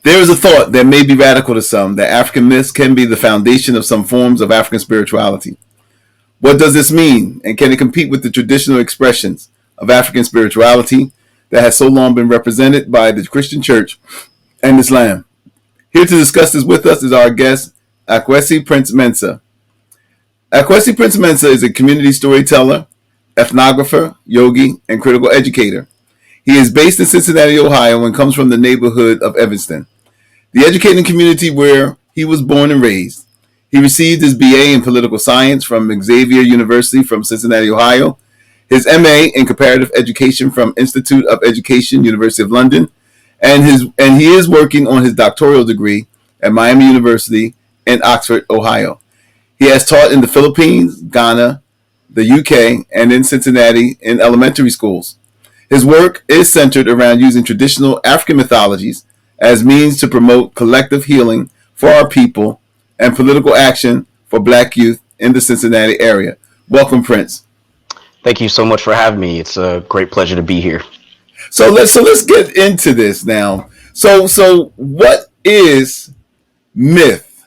There is a thought that may be radical to some that African myths can be the foundation of some forms of African spirituality. What does this mean, and can it compete with the traditional expressions of African spirituality that has so long been represented by the Christian Church and Islam? Here to discuss this with us is our guest, Akwesi Prince Mensa. Akwesi Prince Mensa is a community storyteller, ethnographer, yogi, and critical educator. He is based in Cincinnati, Ohio, and comes from the neighborhood of Evanston, the educating community where he was born and raised. He received his BA in political science from Xavier University from Cincinnati, Ohio, his MA in comparative education from Institute of Education, University of London, and he is working on his doctoral degree at Miami University in Oxford, Ohio. He has taught in the Philippines, Ghana, the UK, and in Cincinnati in elementary schools. His work is centered around using traditional African mythologies as means to promote collective healing for our people and political action for Black youth in the Cincinnati area. Welcome, Prince. Thank you so much for having me. It's a great pleasure to be here. So let's get into this now. So what is myth?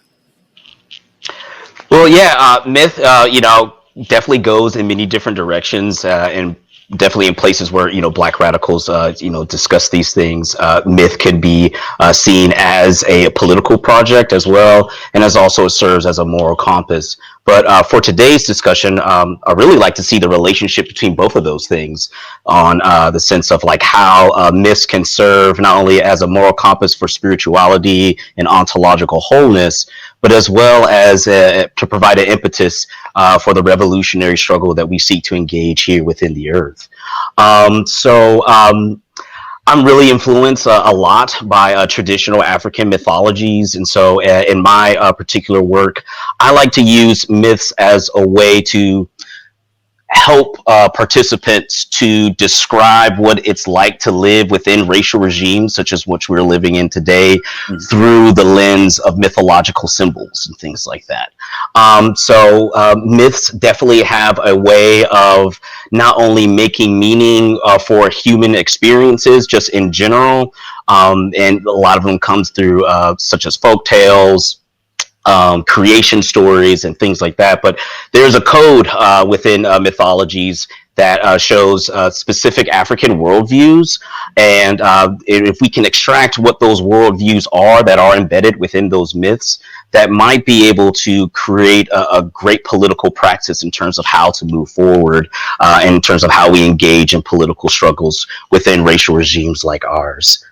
Well, yeah, myth, definitely goes in many different directions, and definitely in places where Black radicals, discuss these things. Myth can be seen as a political project as well, and as also it serves as a moral compass. But for today's discussion, I really like to see the relationship between both of those things on the sense of like how myths can serve not only as a moral compass for spirituality and ontological wholeness, but as well as to provide an impetus for the revolutionary struggle that we seek to engage here within the earth. I'm really influenced a lot by traditional African mythologies. And so in my particular work, I like to use myths as a way to help participants to describe what it's like to live within racial regimes such as which we're living in today through the lens of mythological symbols and things like that. Myths definitely have a way of not only making meaning for human experiences just in general, and a lot of them comes through such as folk tales, creation stories and things like that. But there's a code within mythologies that shows specific African worldviews. And if we can extract what those worldviews are that are embedded within those myths, that might be able to create a great political practice in terms of how to move forward, in terms of how we engage in political struggles within racial regimes like ours.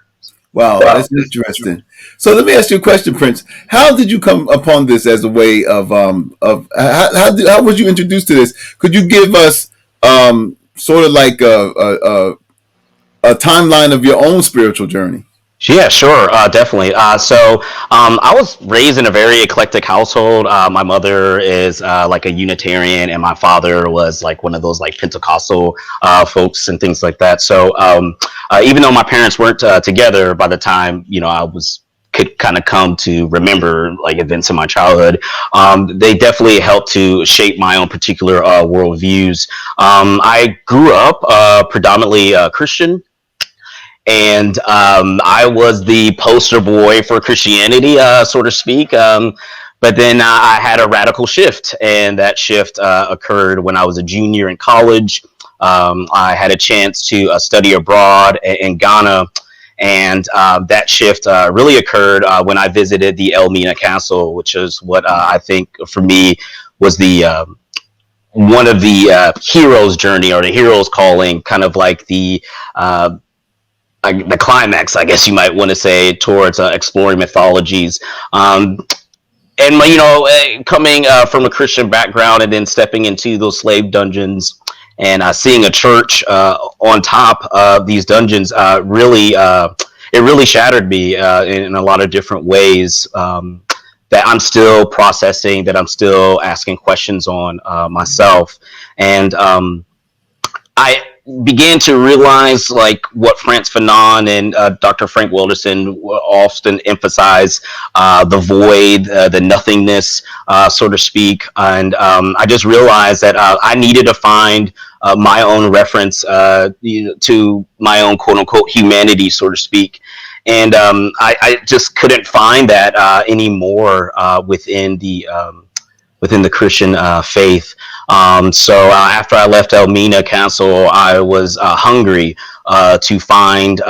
Wow, that's interesting. So let me ask you a question, Prince. How did you come upon this as a way of how was you introduced to this? Could you give us sort of like a timeline of your own spiritual journey? Yeah, sure, definitely. I was raised in a very eclectic household. My mother is like a Unitarian, and my father was like one of those like Pentecostal folks and things like that. Even though my parents weren't together by the time I could kind of come to remember like events in my childhood, they definitely helped to shape my own particular worldviews. I grew up predominantly Christian. And I was the poster boy for Christianity, so to speak. But then I had a radical shift, and that shift occurred when I was a junior in college. I had a chance to study abroad in Ghana, and that shift really occurred when I visited the Elmina Castle, which is what I think for me was the one of the hero's journey or the hero's calling, kind of like the climax, I guess you might want to say, towards exploring mythologies. Coming from a Christian background and then stepping into those slave dungeons and seeing a church on top of these dungeons, it really shattered me in a lot of different ways, that I'm still processing, that I'm still asking questions on myself. And I began to realize like what Frantz Fanon and Dr. Frank Wilderson often emphasize, the void, the nothingness, so to speak. And I just realized that I needed to find my own reference to my own quote unquote humanity, so to speak. And I just couldn't find that anymore within the Christian faith. So after I left Elmina Castle, I was hungry to find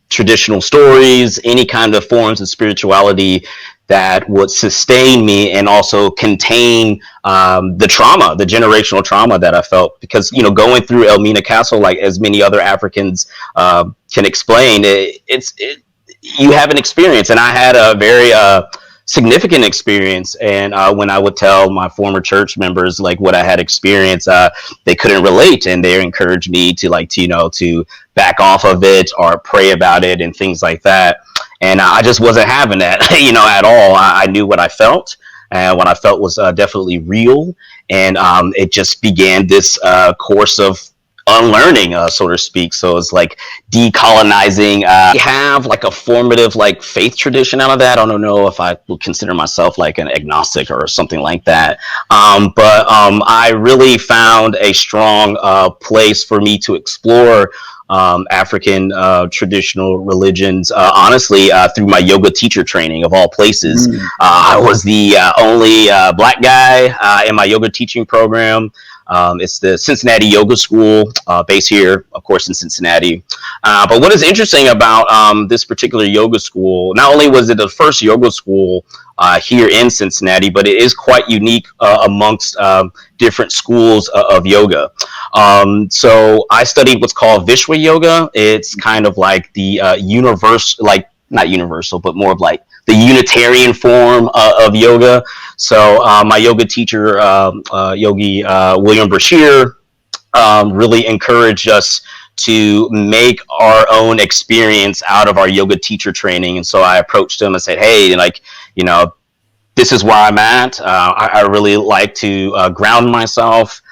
traditional stories, any kind of forms of spirituality that would sustain me and also contain the trauma, the generational trauma that I felt. Because, going through Elmina Castle, like as many other Africans can explain, you have an experience. And I had a very significant experience. And when I would tell my former church members like what I had experienced, they couldn't relate, and they encouraged me to to back off of it or pray about it and things like that. And I just wasn't having that, at all. I knew what I felt, and what I felt was definitely real. And it just began this course of unlearning, so to speak. So it's like decolonizing. Have like a formative like faith tradition out of that. I don't know if I would consider myself like an agnostic or something like that. But I really found a strong place for me to explore African traditional religions, honestly, through my yoga teacher training of all places. I was the only black guy in my yoga teaching program. It's the Cincinnati Yoga School, based here, of course, in Cincinnati. But what is interesting about this particular yoga school, not only was it the first yoga school here in Cincinnati, but it is quite unique amongst different schools of yoga. So I studied what's called Vishwa Yoga. It's kind of like the universe, like not universal, but more of like the Unitarian form of yoga. So my yoga teacher, Yogi William Brashear, really encouraged us to make our own experience out of our yoga teacher training. And so I approached him and said, hey, like, this is where I'm at. I really like to ground myself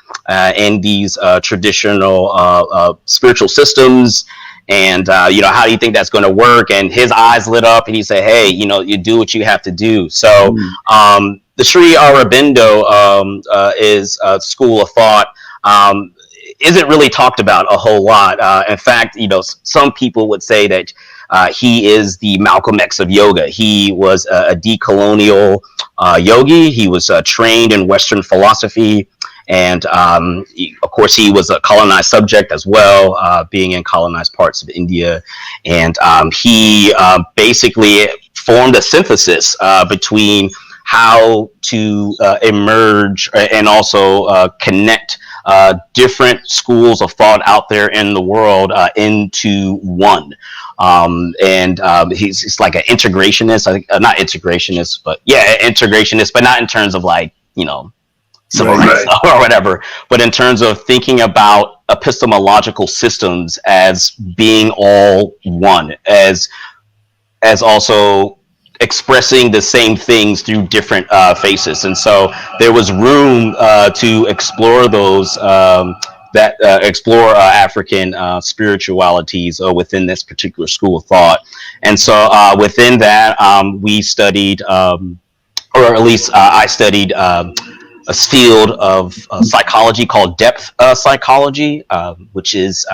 in these traditional spiritual systems. And, how do you think that's going to work? And his eyes lit up and he said, hey, you do what you have to do. So the Sri Aurobindo is a school of thought. Isn't really talked about a whole lot. In fact, some people would say that he is the Malcolm X of yoga. He was a decolonial yogi. He was trained in Western philosophy. And of course, he was a colonized subject as well, being in colonized parts of India. And he basically formed a synthesis between how to emerge and also connect different schools of thought out there in the world into one. He's like an integrationist, not integrationist, but yeah, integrationist, but not in terms of like, civil rights or whatever, but in terms of thinking about epistemological systems as being all one, as also expressing the same things through different faces. And so there was room to explore those explore African spiritualities within this particular school of thought. And so within that, we studied, or at least I studied, a field of psychology called depth psychology, which is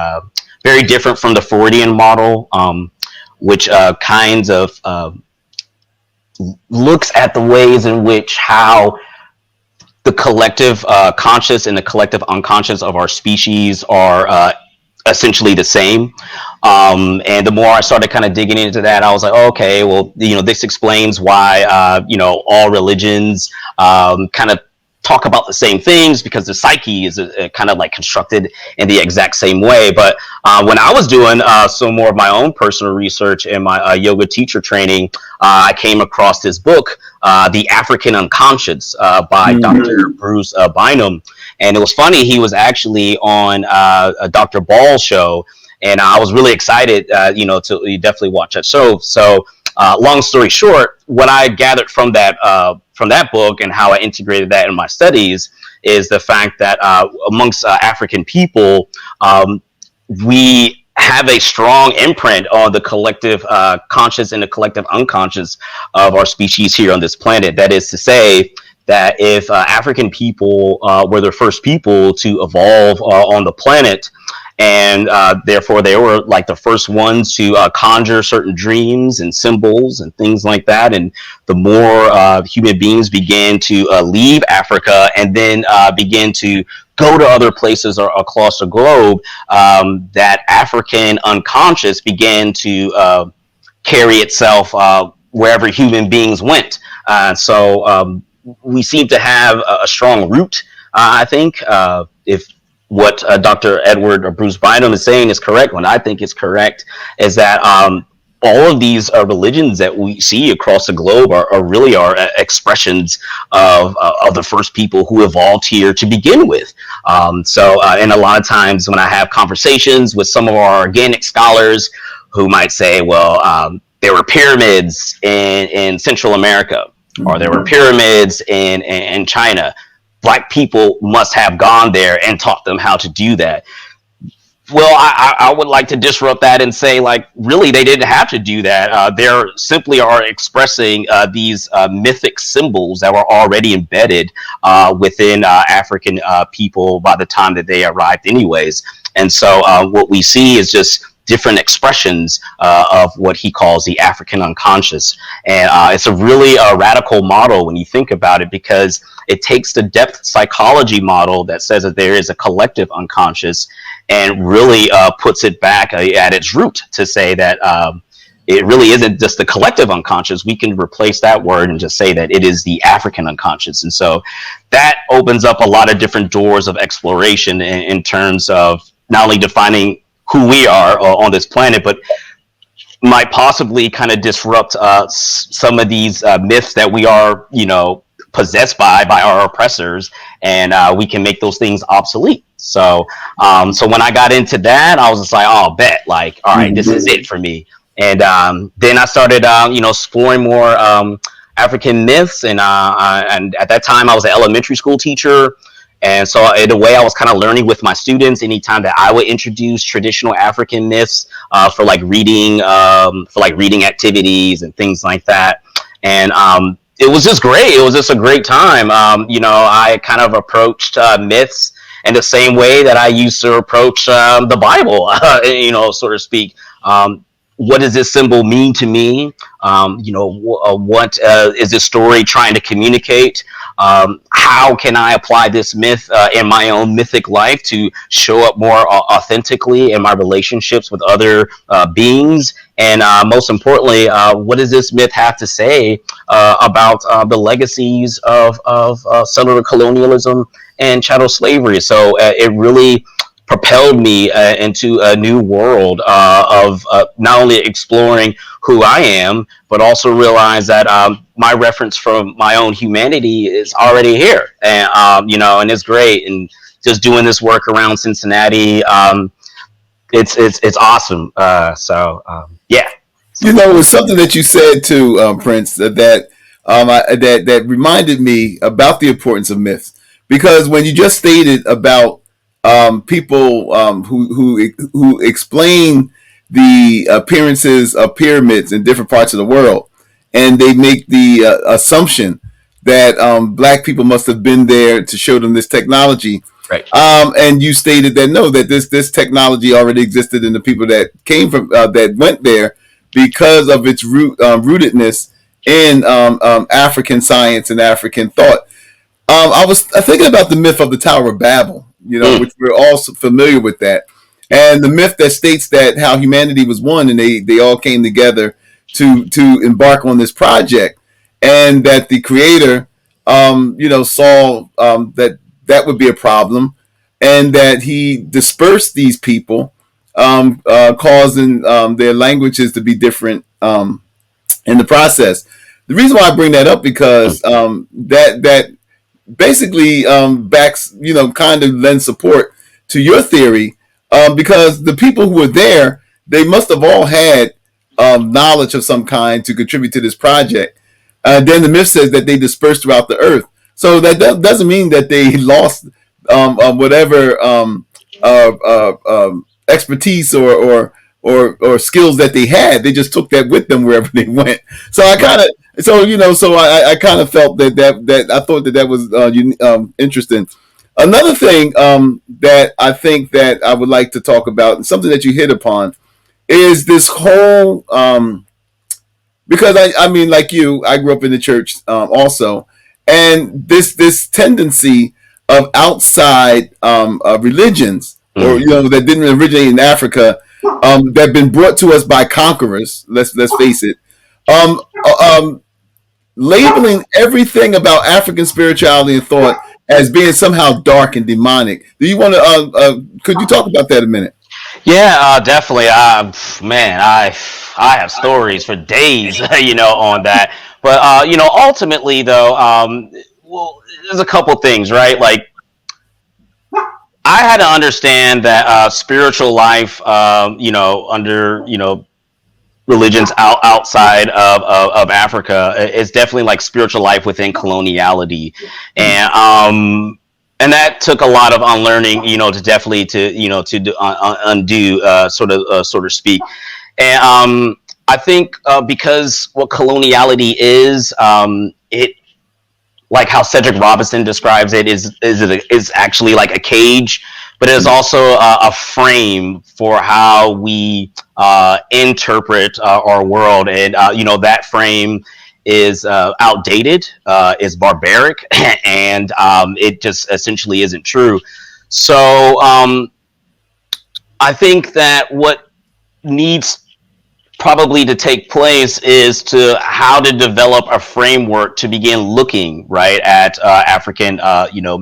very different from the Freudian model, which kinds of looks at the ways in which how the collective conscious and the collective unconscious of our species are essentially the same. And the more I started kind of digging into that, I was like, oh, okay, well, this explains why, all religions kind of talk about the same things, because the psyche is kind of like constructed in the exact same way. But when I was doing some more of my own personal research in my yoga teacher training, I came across this book, The African Unconscious, by Dr. Bruce Bynum. And it was funny, he was actually on Dr. Ball's show, and I was really excited, to definitely watch that show. So long story short, what I gathered from that book and how I integrated that in my studies is the fact that amongst African people, we have a strong imprint on the collective conscious and the collective unconscious of our species here on this planet. That is to say that if African people were the first people to evolve on the planet, and therefore they were like the first ones to conjure certain dreams and symbols and things like that. And the more human beings began to leave Africa and then begin to go to other places across the globe, that African unconscious began to carry itself wherever human beings went. So we seem to have a strong root, I think. If what Dr. Edward or Bruce Bynum is saying is correct, what I think is correct is that all of these religions that we see across the globe are really are expressions of the first people who evolved here to begin with. And a lot of times when I have conversations with some of our organic scholars who might say, well, there were pyramids in Central America, or there were pyramids in China. Black people must have gone there and taught them how to do that. Well, I would like to disrupt that and say, like, really, they didn't have to do that. They're simply are expressing these mythic symbols that were already embedded within African people by the time that they arrived, anyways. And so, what we see is just different expressions of what he calls the African unconscious. And it's a really radical model when you think about it, because it takes the depth psychology model that says that there is a collective unconscious and really puts it back at its root to say that it really isn't just the collective unconscious. We can replace that word and just say that it is the African unconscious. And so that opens up a lot of different doors of exploration in terms of not only defining who we are on this planet, but might possibly kind of disrupt some of these myths that we are, possessed by our oppressors, and we can make those things obsolete. So when I got into that, I was just like, oh, bet, like, all right, this is it for me. And then I started, exploring more African myths, and at that time I was an elementary school teacher. And so in a way, I was kind of learning with my students anytime that I would introduce traditional African myths for reading activities and things like that. And it was just great. It was just a great time. I kind of approached myths in the same way that I used to approach the Bible, so to speak. What does this symbol mean to me? What is this story trying to communicate? How can I apply this myth in my own mythic life to show up more authentically in my relationships with other beings? And most importantly, what does this myth have to say about the legacies of settler colonialism and chattel slavery? So it really propelled me into a new world of not only exploring who I am, but also realize that my reference from my own humanity is already here, and and it's great. And just doing this work around Cincinnati, it's awesome. Yeah. It's something that you said too, Prince, that reminded me about the importance of myths, because when you just stated about people who explain the appearances of pyramids in different parts of the world, and they make the assumption that black people must have been there to show them this technology. Right. And you stated that no, that this technology already existed in the people that came from that went there, because of its rootedness in African science and African thought. I was thinking about the myth of the Tower of Babel, which we're all familiar with that. And the myth that states that how humanity was one and they all came together to embark on this project, and that the creator, saw that would be a problem, and that he dispersed these people, causing their languages to be different in the process. The reason why I bring that up, because that basically backs, kind of lends support to your theory, because the people who were there, they must have all had knowledge of some kind to contribute to this project. Then the myth says that they dispersed throughout the earth. So that doesn't mean that they lost whatever expertise or skills that they had. They just took that with them wherever they went. So I kind of, I kind of felt that I thought that was interesting. Another thing that I think that I would like to talk about, and something that you hit upon, is this whole because I mean, like you, I grew up in the church also, and this tendency of outside religions, or Mm. that didn't originate in Africa, that have been brought to us by conquerors. Let's face it. Um, um, Labeling everything about African spirituality and thought as being somehow dark and demonic. Do you want to? Could you talk about that a minute? Yeah, definitely. Man, I have stories for days, on that. But ultimately, though, well, there's a couple things, right? Like I had to understand that spiritual life, under religions outside of Africa, is definitely like spiritual life within coloniality, and that took a lot of unlearning, to definitely to undo, sort of speak. And I think because what coloniality is, it like how Cedric Robinson describes it is actually like a cage, but it is also a frame for how we interpret our world, and that frame is outdated, is barbaric, and it just essentially isn't true. So I think that what needs probably to take place is to how to develop a framework to begin looking right at African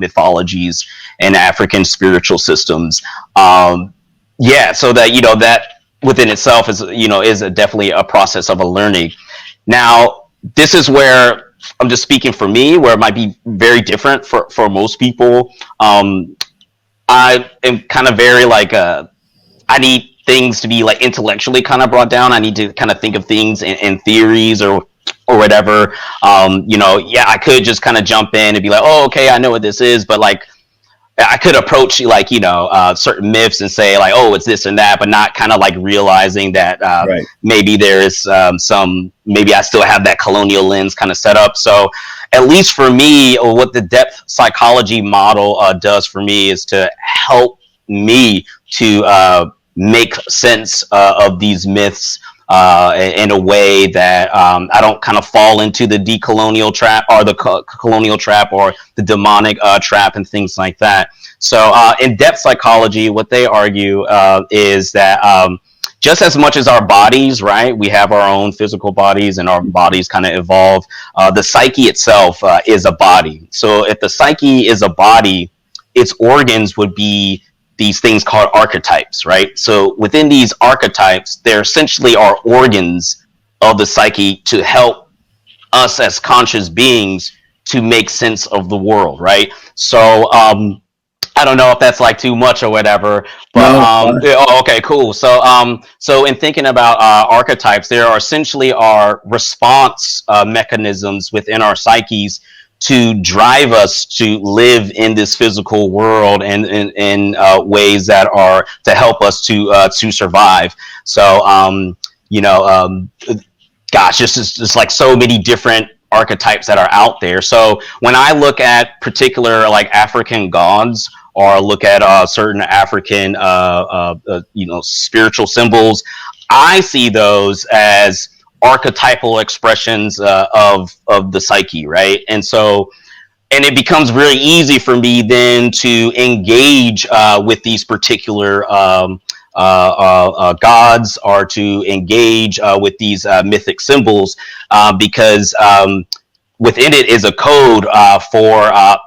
mythologies and African spiritual systems. Yeah, so that that within itself is definitely a process of a learning. Now, this is where I'm just speaking for me, where it might be very different for most people. I am kind of very like I need things to be like intellectually kind of brought down. I need to kind of think of things in theories or whatever. Yeah, I could just kind of jump in and be like, oh, okay, I know what this is, but like I could approach like certain myths and say like, oh, it's this and that, but not kind of like realizing that Right. maybe there is some, maybe I still have that colonial lens kind of set up. So at least for me, or what the depth psychology model does for me is to help me to make sense of these myths in a way that I don't kind of fall into the decolonial trap or the colonial trap or the demonic trap and things like that. So, in depth psychology, what they argue is that just as much as our bodies, right, we have our own physical bodies and our bodies kind of evolve, the psyche itself is a body. So, if the psyche is a body, its organs would be these things called archetypes, right? So within these archetypes, there essentially are organs of the psyche to help us as conscious beings to make sense of the world, right? So I don't know if that's like too much or whatever, but No, it's fine. yeah, oh, okay, cool. So so in thinking about archetypes, there are essentially are response mechanisms within our psyches to drive us to live in this physical world and in ways that are to help us to survive. So you know, gosh, just like so many different archetypes that are out there. So when I look at particular like African gods or look at certain African spiritual symbols, I see those as archetypal expressions of the psyche, right? And so and it becomes very easy for me then to engage with these particular gods or to engage with these mythic symbols because within it is a code for a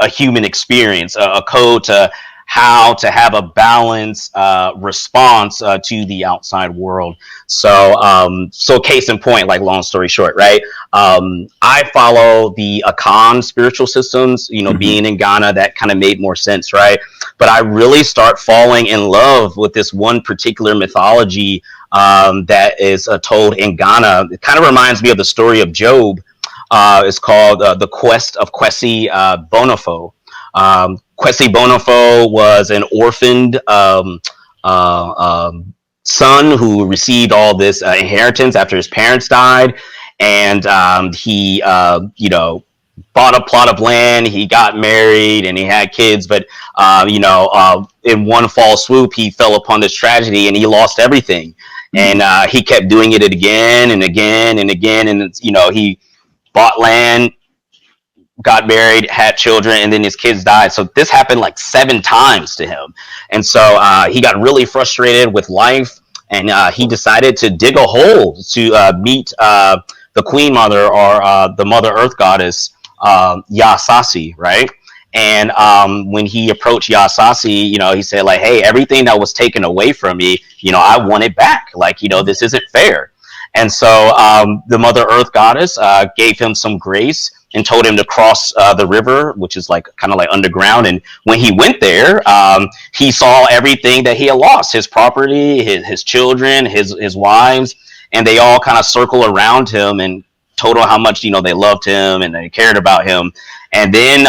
human experience, a code to how to have a balanced response to the outside world. So, so case in point, like long story short, right? I follow the Akan spiritual systems. Mm-hmm. Being in Ghana, that kind of made more sense, right? But I really start falling in love with this one particular mythology that is told in Ghana. It kind of reminds me of the story of Job. It's called The Quest of Kwesi Bonofo. Kwesi Bonofo was an orphaned son who received all this inheritance after his parents died, and he, bought a plot of land, he got married, and he had kids. But in one fall swoop, he fell upon this tragedy and he lost everything. And he kept doing it again and again and again. And he bought land, got married, had children, and then his kids died. So this happened like 7 times to him. And so he got really frustrated with life, and he decided to dig a hole to meet the Queen Mother, or the Mother Earth Goddess, Yasasi, right? And when he approached Yasasi, he said like, "Hey, everything that was taken away from me, I want it back. Like, this isn't fair." And so the Mother Earth Goddess gave him some grace and told him to cross the river, which is like kind of like underground. And when he went there, he saw everything that he had lost: his property, his children, his wives, and they all kind of circle around him and told him how much they loved him and they cared about him. And then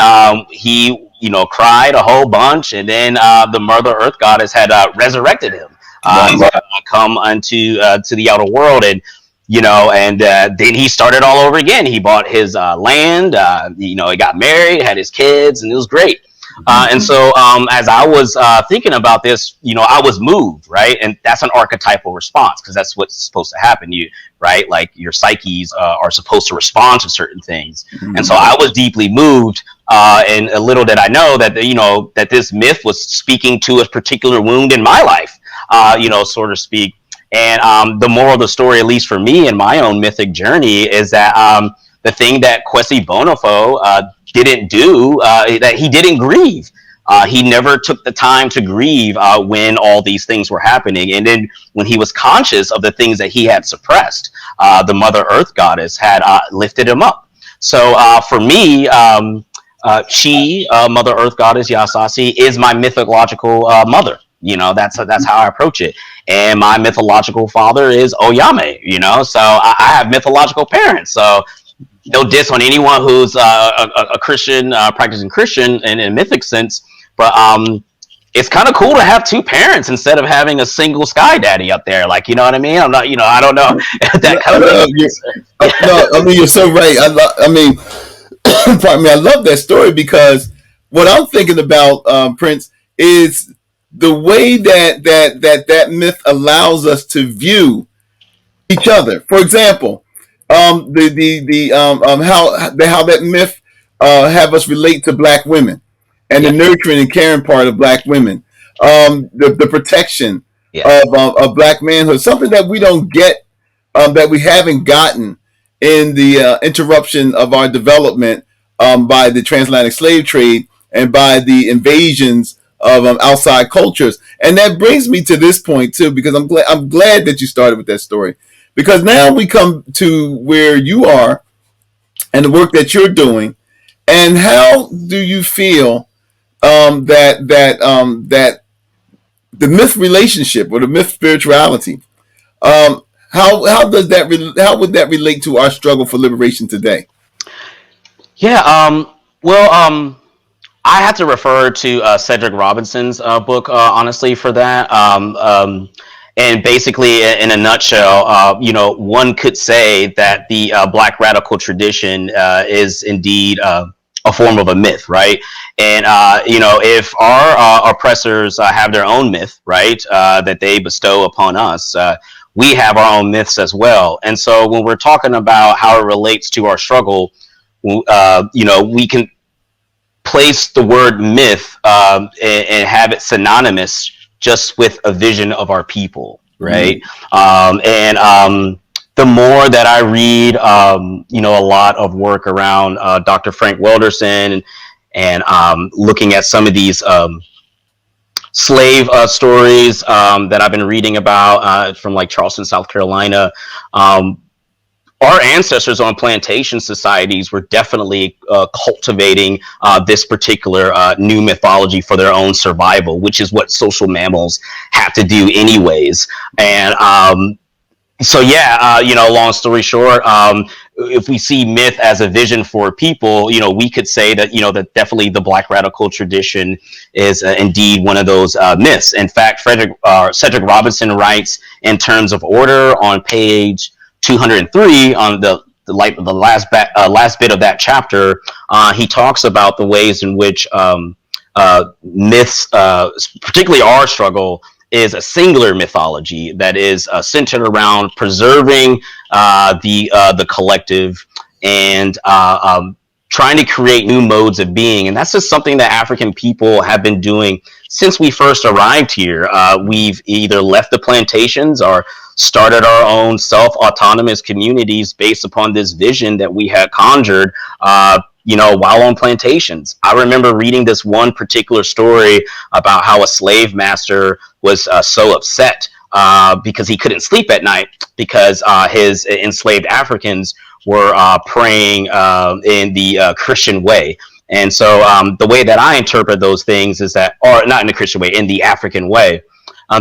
he cried a whole bunch, and then the Mother Earth Goddess had resurrected him to come unto to the outer world. And then he started all over again. He bought his land, he got married, had his kids, and it was great. And so as I was thinking about this, I was moved, right? And that's an archetypal response, because that's what's supposed to happen. Right? Like, your psyches are supposed to respond to certain things. And so I was deeply moved. And a little did I know that, that this myth was speaking to a particular wound in my life, so to speak. And the moral of the story, at least for me in my own mythic journey, is that the thing that Kwesi Bonofo didn't do, that he didn't grieve. He never took the time to grieve when all these things were happening. And then when he was conscious of the things that he had suppressed, the Mother Earth Goddess had lifted him up. So for me, Mother Earth Goddess Yasasi, is my mythological mother. That's how I approach it. And my mythological father is Oyame. So I have mythological parents. So no diss on anyone who's a Christian, practicing Christian in a mythic sense, but it's kind of cool to have two parents instead of having a single sky daddy up there. Like, you know what I mean? I'm not, I don't know that kind of thing. No, I mean, you're so right. Pardon me, I love that story, because what I'm thinking about, Prince, is the way that myth allows us to view each other. For example, how that myth have us relate to black women, and Yeah. the nurturing and caring part of black women, the protection Yeah. of black manhood, something that we don't get, that we haven't gotten in the interruption of our development by the transatlantic slave trade and by the invasions of outside cultures. And that brings me to this point too, because I'm glad that you started with that story, because now we come to where you are and the work that you're doing. And how do you feel that the myth relationship, or the myth spirituality, how would that relate to our struggle for liberation today? Yeah. Well, I had to refer to Cedric Robinson's book, honestly, for that. And basically, in a nutshell, one could say that the Black radical tradition is indeed a form of a myth, right? And if our oppressors have their own myth, right, that they bestow upon us, we have our own myths as well. And so when we're talking about how it relates to our struggle, we can place the word myth and have it synonymous just with a vision of our people, right? And the more that I read, a lot of work around Dr. Frank Welderson, and looking at some of these slave stories that I've been reading about from like Charleston, South Carolina. Our ancestors on plantation societies were definitely cultivating this particular new mythology for their own survival, which is what social mammals have to do anyways. And so, yeah, long story short, if we see myth as a vision for people, we could say that, that definitely the Black radical tradition is indeed one of those myths. In fact, Cedric Robinson writes in terms of order on page 203 on the last bit of that chapter, he talks about the ways in which myths, particularly our struggle, is a singular mythology that is centered around preserving the collective and trying to create new modes of being. And that's just something that African people have been doing since we first arrived here. We've either left the plantations or started our own self-autonomous communities based upon this vision that we had conjured, while on plantations. I remember reading this one particular story about how a slave master was so upset because he couldn't sleep at night because his enslaved Africans were praying in the Christian way. And so the way that I interpret those things is that, or not in the Christian way, in the African way,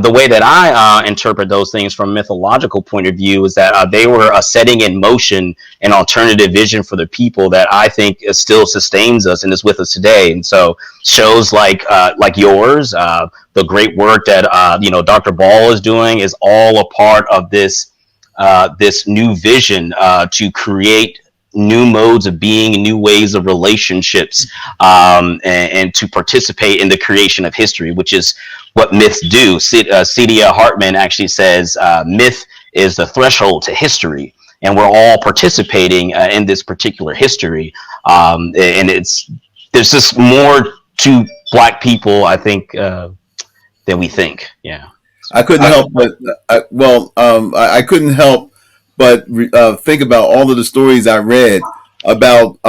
the way that I interpret those things from a mythological point of view is that they were setting in motion an alternative vision for the people that I think still sustains us and is with us today. And so shows like yours, the great work that Dr. Ball is doing is all a part of this new vision to create new modes of being, new ways of relationships, and to participate in the creation of history, which is what myths do. Celia Hartman actually says myth is the threshold to history, and we're all participating in this particular history. And there's just more to Black people, I think, than we think. Yeah. I couldn't help but I couldn't help but think about all of the stories I read about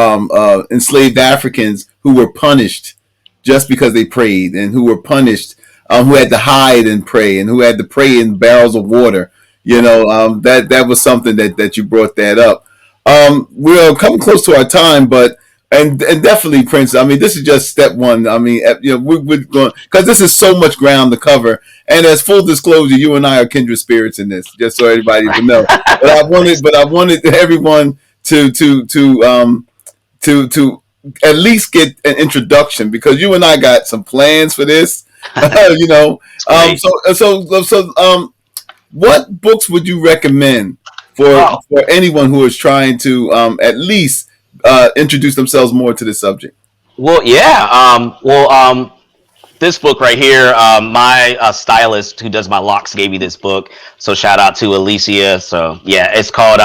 enslaved Africans who were punished just because they prayed, and who were punished, who had to hide and pray, and who had to pray in barrels of water. That was something that you brought that up. We're coming close to our time, but and definitely, Prince. I mean, this is just step one. I mean, we're going, because this is so much ground to cover. And as full disclosure, you and I are kindred spirits in this, just so everybody will know. But I wanted everyone to at least get an introduction, because you and I got some plans for this. What books would you recommend for anyone who is trying to at least introduce themselves more to this subject? Well, yeah. This book right here, my stylist who does my locks gave me this book. So shout out to Alicia. So yeah, it's called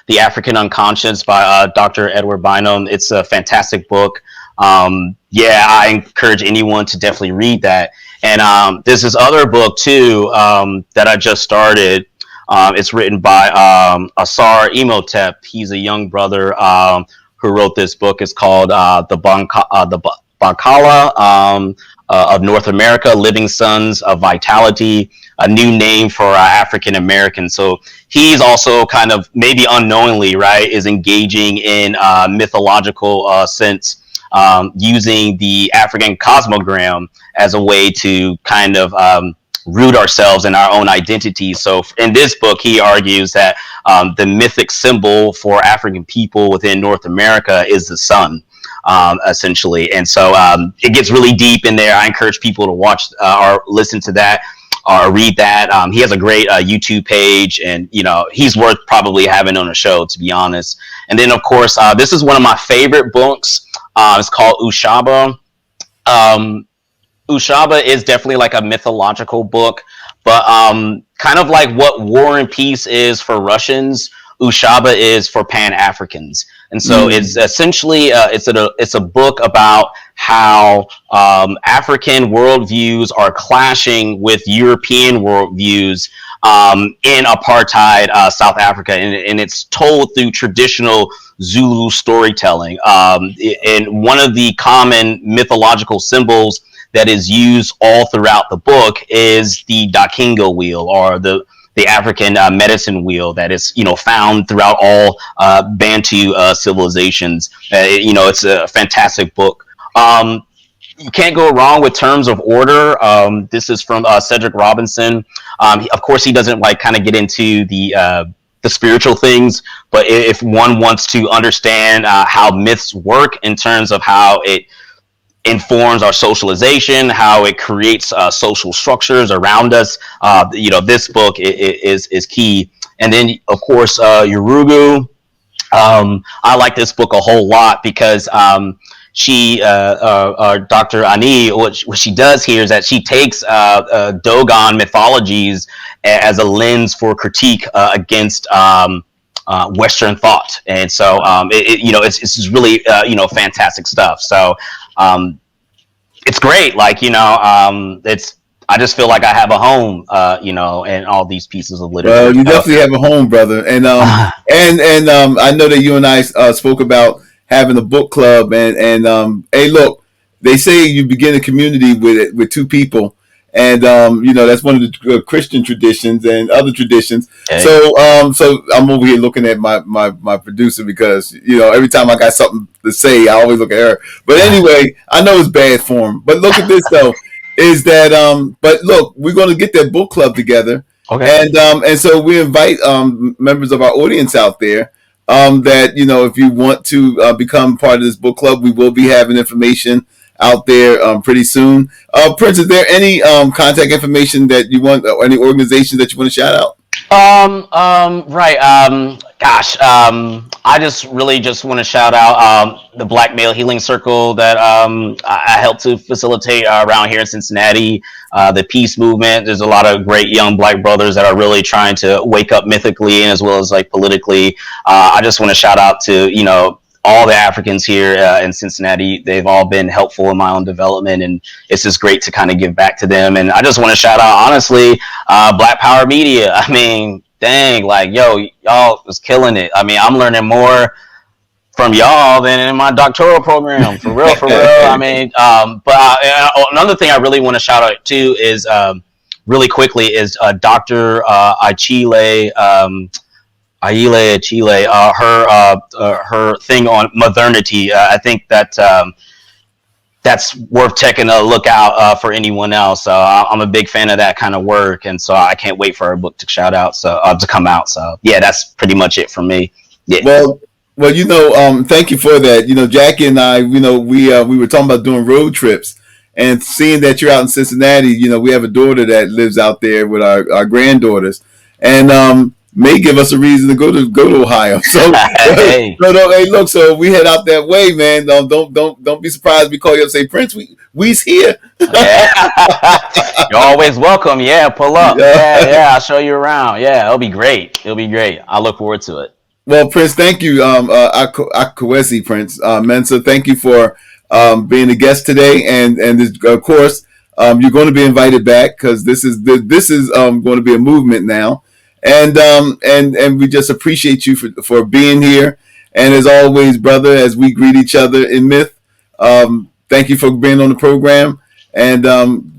The African Unconscious by Dr. Edward Bynum. It's a fantastic book. I encourage anyone to definitely read that. And there's this other book too that I just started. It's written by Asar Imhotep. He's a young brother who wrote this book. It's called the Bankala of North America, Living Sons of Vitality, a new name for African Americans. So he's also kind of, maybe unknowingly, right, is engaging in mythological sense, using the African cosmogram as a way to kind of root ourselves in our own identity. So in this book, he argues that the mythic symbol for African people within North America is the sun. Essentially. And so it gets really deep in there. I encourage people to watch or listen to that or read that. He has a great YouTube page, and he's worth probably having on a show, to be honest. And then, of course, this is one of my favorite books. It's called Ushaba. Ushaba is definitely like a mythological book, but kind of like what War and Peace is for Russians, Ushaba is for Pan-Africans. And so it's essentially it's a book about how African worldviews are clashing with European worldviews in apartheid South Africa, and it's told through traditional Zulu storytelling. And one of the common mythological symbols that is used all throughout the book is the Dakinga wheel, or the African medicine wheel that is, found throughout all Bantu civilizations. It's a fantastic book. You can't go wrong with Terms of Order. This is from Cedric Robinson. Of course, he doesn't kind of get into the spiritual things, but if one wants to understand how myths work in terms of how it informs our socialization, how it creates social structures around us, this book is key. And then, of course, Yurugu. I like this book a whole lot because Dr. Ani, what she does here is that she takes Dogon mythologies as a lens for critique against Western thought, and so it's just really fantastic stuff. So um, it's great. Like it's I just feel like I have a home, and all these pieces of Well, literature. you So definitely have a home, brother, and I know that you and I spoke about having a book club, and hey, look, they say you begin a community with two people, and that's one of the Christian traditions and other traditions. okay. So I'm over here looking at my producer because every time I got something to say, I always look at her. But anyway, I know it's bad form, but look at this though. Is that But look, we're going to get that book club together, Okay. and so we invite members of our audience out there that if you want to become part of this book club, we will be having information out there pretty soon. Prince, is there any contact information that you want, or any organizations that you want to shout out? Right. Gosh. I just really just want to shout out the Black Male Healing Circle that I helped to facilitate around here in Cincinnati. The peace movement. There's a lot of great young Black brothers that are really trying to wake up mythically and as well as like politically. I just want to shout out to all the Africans here in Cincinnati. They've all been helpful in my own development, and it's just great to kind of give back to them. And I just want to shout out, honestly, Black Power Media. I mean, dang, like, yo, y'all was killing it. I mean, I'm learning more from y'all than in my doctoral program, for real, for real. I mean, another thing I really want to shout out too is really quickly is Dr. Achille. Aile Chile, her thing on modernity. I think that that's worth checking a look out for anyone else. I'm a big fan of that kind of work, and so I can't wait for her book to shout out, to come out. So yeah, that's pretty much it for me. Yeah. Well, thank you for that. Jackie and I, we were talking about doing road trips, and seeing that you're out in Cincinnati. We have a daughter that lives out there with our granddaughters, and may give us a reason to go to Ohio. So, Hey. no, hey, look, so we head out that way, man. Don't be surprised we call you up and say, Prince, we's here. Yeah. You're always welcome. Yeah, pull up. Yeah, yeah. I'll show you around. Yeah, it'll be great. It'll be great. I look forward to it. Well, Prince, thank you, Akwesi, Prince Mensa. Thank you for being a guest today, and this, of course, you're going to be invited back because this is going to be a movement now, and we just appreciate you for being here. And as always, brother, as we greet each other in myth, thank you for being on the program, and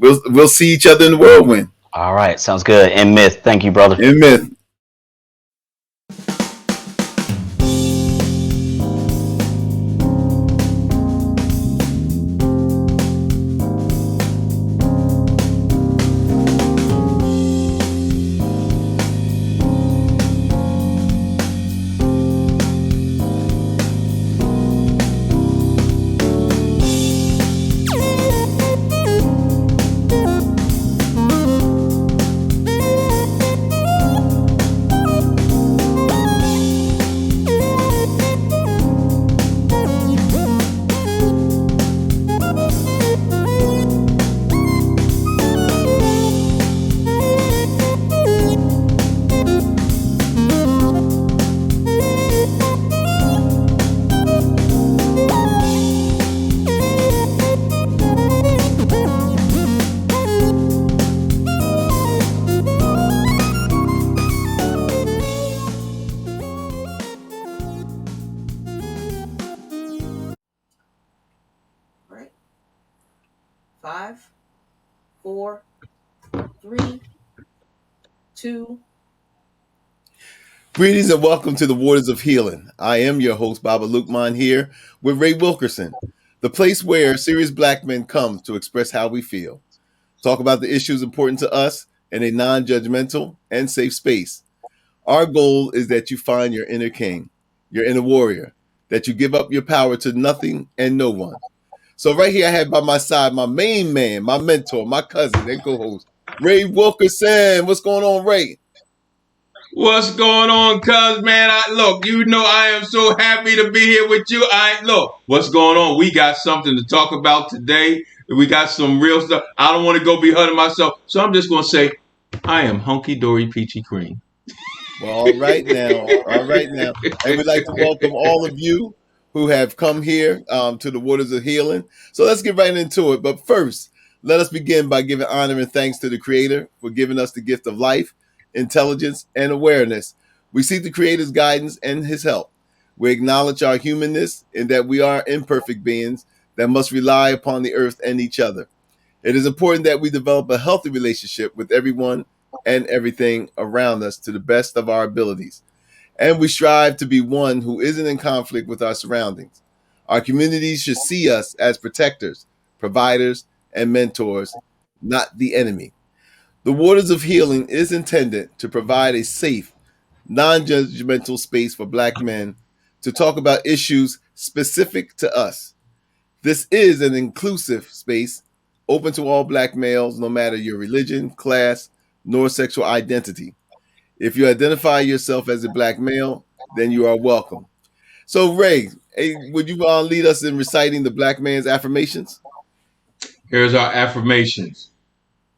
we'll see each other in the whirlwind All right, sounds good. And myth. Thank you, brother. in myth. Right. 5, 4, 3, 2. Greetings and welcome to the Waters of Healing. I am your host, Baba Luqman, here with Ray Wilkerson, the place where serious black men come to express how we feel, talk about the issues important to us in a non-judgmental and safe space. Our goal is that you find your inner king, your inner warrior, that you give up your power to nothing and no one. So right here I have by my side my main man, my mentor, my cousin and co-host, Ray Wilkerson. What's going on, Ray? What's going on, cuz man? Look, I am so happy to be here with you. Look, what's going on? We got something to talk about today. We got some real stuff. I don't want to go be hurting myself, so I'm just gonna say, I am hunky dory peachy cream. Well, all right now. All right now. And we'd like to welcome all of you who have come here to the Waters of Healing. So let's get right into it. But first, let us begin by giving honor and thanks to the Creator for giving us the gift of life, intelligence, and awareness. We seek the Creator's guidance and His help. We acknowledge our humanness in that we are imperfect beings that must rely upon the earth and each other. It is important that we develop a healthy relationship with everyone and everything around us to the best of our abilities. And we strive to be one who isn't in conflict with our surroundings. Our communities should see us as protectors, providers, and mentors, not the enemy. The Waters of Healing is intended to provide a safe, non judgmental space for Black men to talk about issues specific to us. This is an inclusive space open to all Black males, no matter your religion, class, nor sexual identity. If you identify yourself as a Black male, then you are welcome. So, Ray, hey, would you lead us in reciting the Black man's affirmations? Here's our affirmations.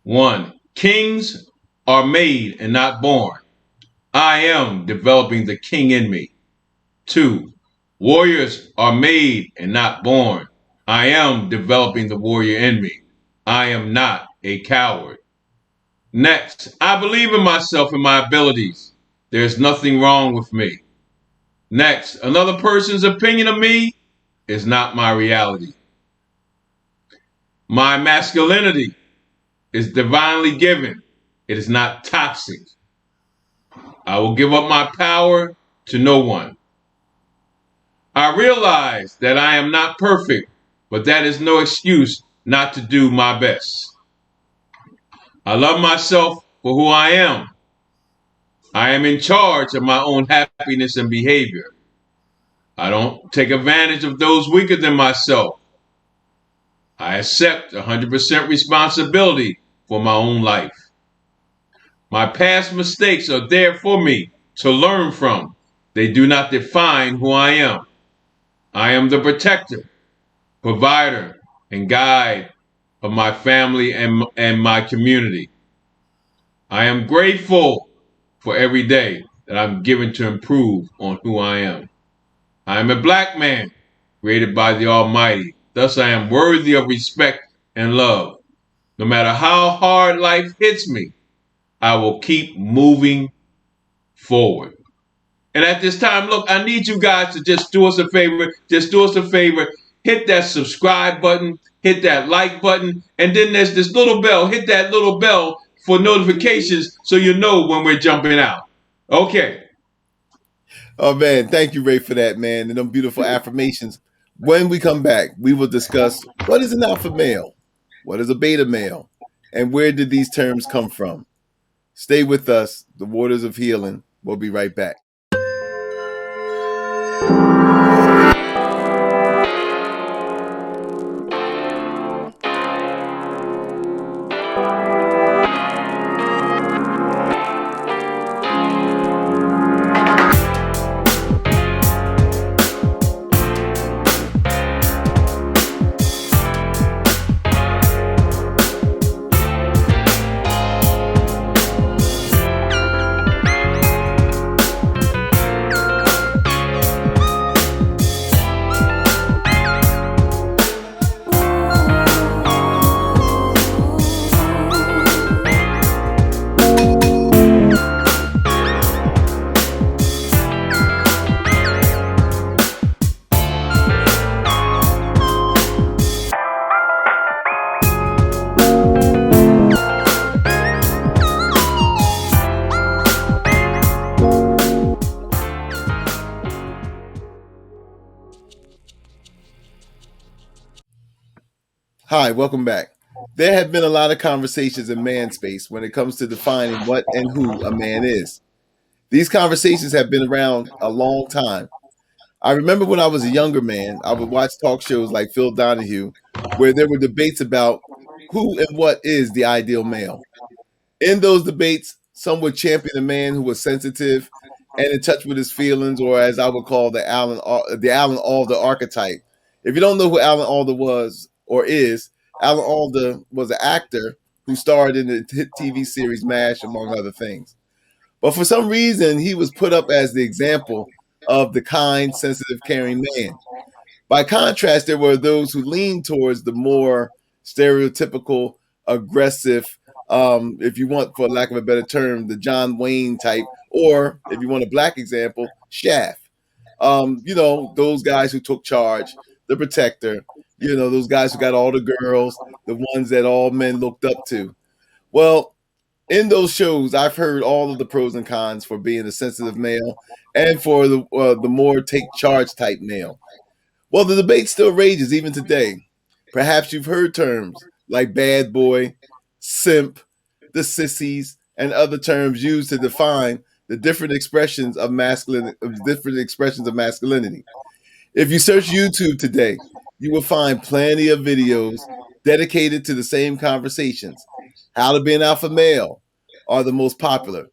1. Kings are made and not born. I am developing the king in me. 2. Warriors are made and not born. I am developing the warrior in me. I am not a coward. Next, I believe in myself and my abilities. There's nothing wrong with me. Next, another person's opinion of me is not my reality. My masculinity is divinely given. It is not toxic. I will give up my power to no one. I realize that I am not perfect, but that is no excuse not to do my best. I love myself for who I am. I am in charge of my own happiness and behavior. I don't take advantage of those weaker than myself. I accept 100% responsibility for my own life. My past mistakes are there for me to learn from. They do not define who I am. I am the protector, provider, and guide of my family and my community. I am grateful for every day that I'm given to improve on who I am. I am a Black man created by the Almighty. Thus, I am worthy of respect and love. No matter how hard life hits me, I will keep moving forward. And at this time, look, I need you guys to just do us a favor. Just do us a favor. Hit that subscribe button, hit that like button, and then there's this little bell. Hit that little bell for notifications so you know when we're jumping out. Okay. Oh, man, thank you, Ray, for that, man, and them beautiful affirmations. When we come back, we will discuss what is an alpha male, what is a beta male, and where did these terms come from. Stay with us. The Waters of Healing. We'll be right back. Hi, welcome back. There have been a lot of conversations in man space when it comes to defining what and who a man is. These conversations have been around a long time. I remember when I was a younger man, I would watch talk shows like Phil Donahue, where there were debates about who and what is the ideal male. In those debates, Some would champion a man who was sensitive and in touch with his feelings, or as I would call the Alan Alda archetype. If you don't know who Alan Alda was or is, Alan Alda was an actor who starred in the hit TV series MASH, among other things. But for some reason, he was put up as the example of the kind, sensitive, caring man. By contrast, there were those who leaned towards the more stereotypical, aggressive, if you want, for lack of a better term, the John Wayne type, or if you want a black example, Shaft. Those guys who took charge, the protector, those guys who got all the girls, the ones that all men looked up to. Well, in those shows, I've heard all of the pros and cons for being a sensitive male and for the more take charge type male. Well, the debate still rages even today. Perhaps you've heard terms like bad boy, simp, the sissies, and other terms used to define the different expressions of masculinity. If you search YouTube today, you will find plenty of videos dedicated to the same conversations. How to be an alpha male are the most popular.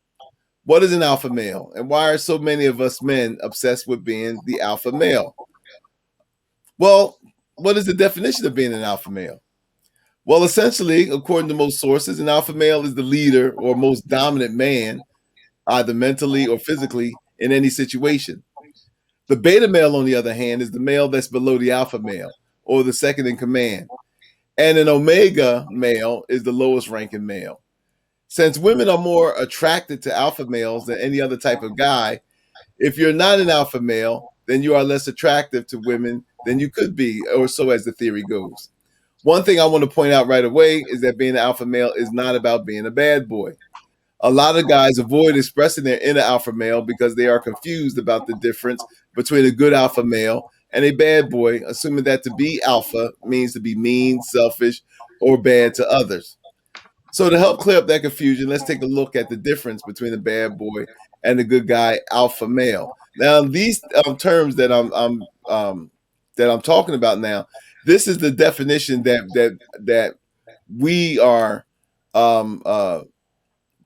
What is an alpha male, and why are so many of us men obsessed with being the alpha male? Well, what is the definition of being an alpha male? Well, essentially, according to most sources, an alpha male is the leader or most dominant man, either mentally or physically, in any situation. The beta male, on the other hand, is the male that's below the alpha male or the second in command. And an omega male is the lowest ranking male. Since women are more attracted to alpha males than any other type of guy, if you're not an alpha male, then you are less attractive to women than you could be, or so as the theory goes. One thing I want to point out right away is that being an alpha male is not about being a bad boy. A lot of guys avoid expressing their inner alpha male because they are confused about the difference between a good alpha male and a bad boy, assuming that to be alpha means to be mean, selfish, or bad to others. So to help clear up that confusion, let's take a look at the difference between a bad boy and a good guy alpha male. Now, these terms that I'm talking about now, this is the definition that we are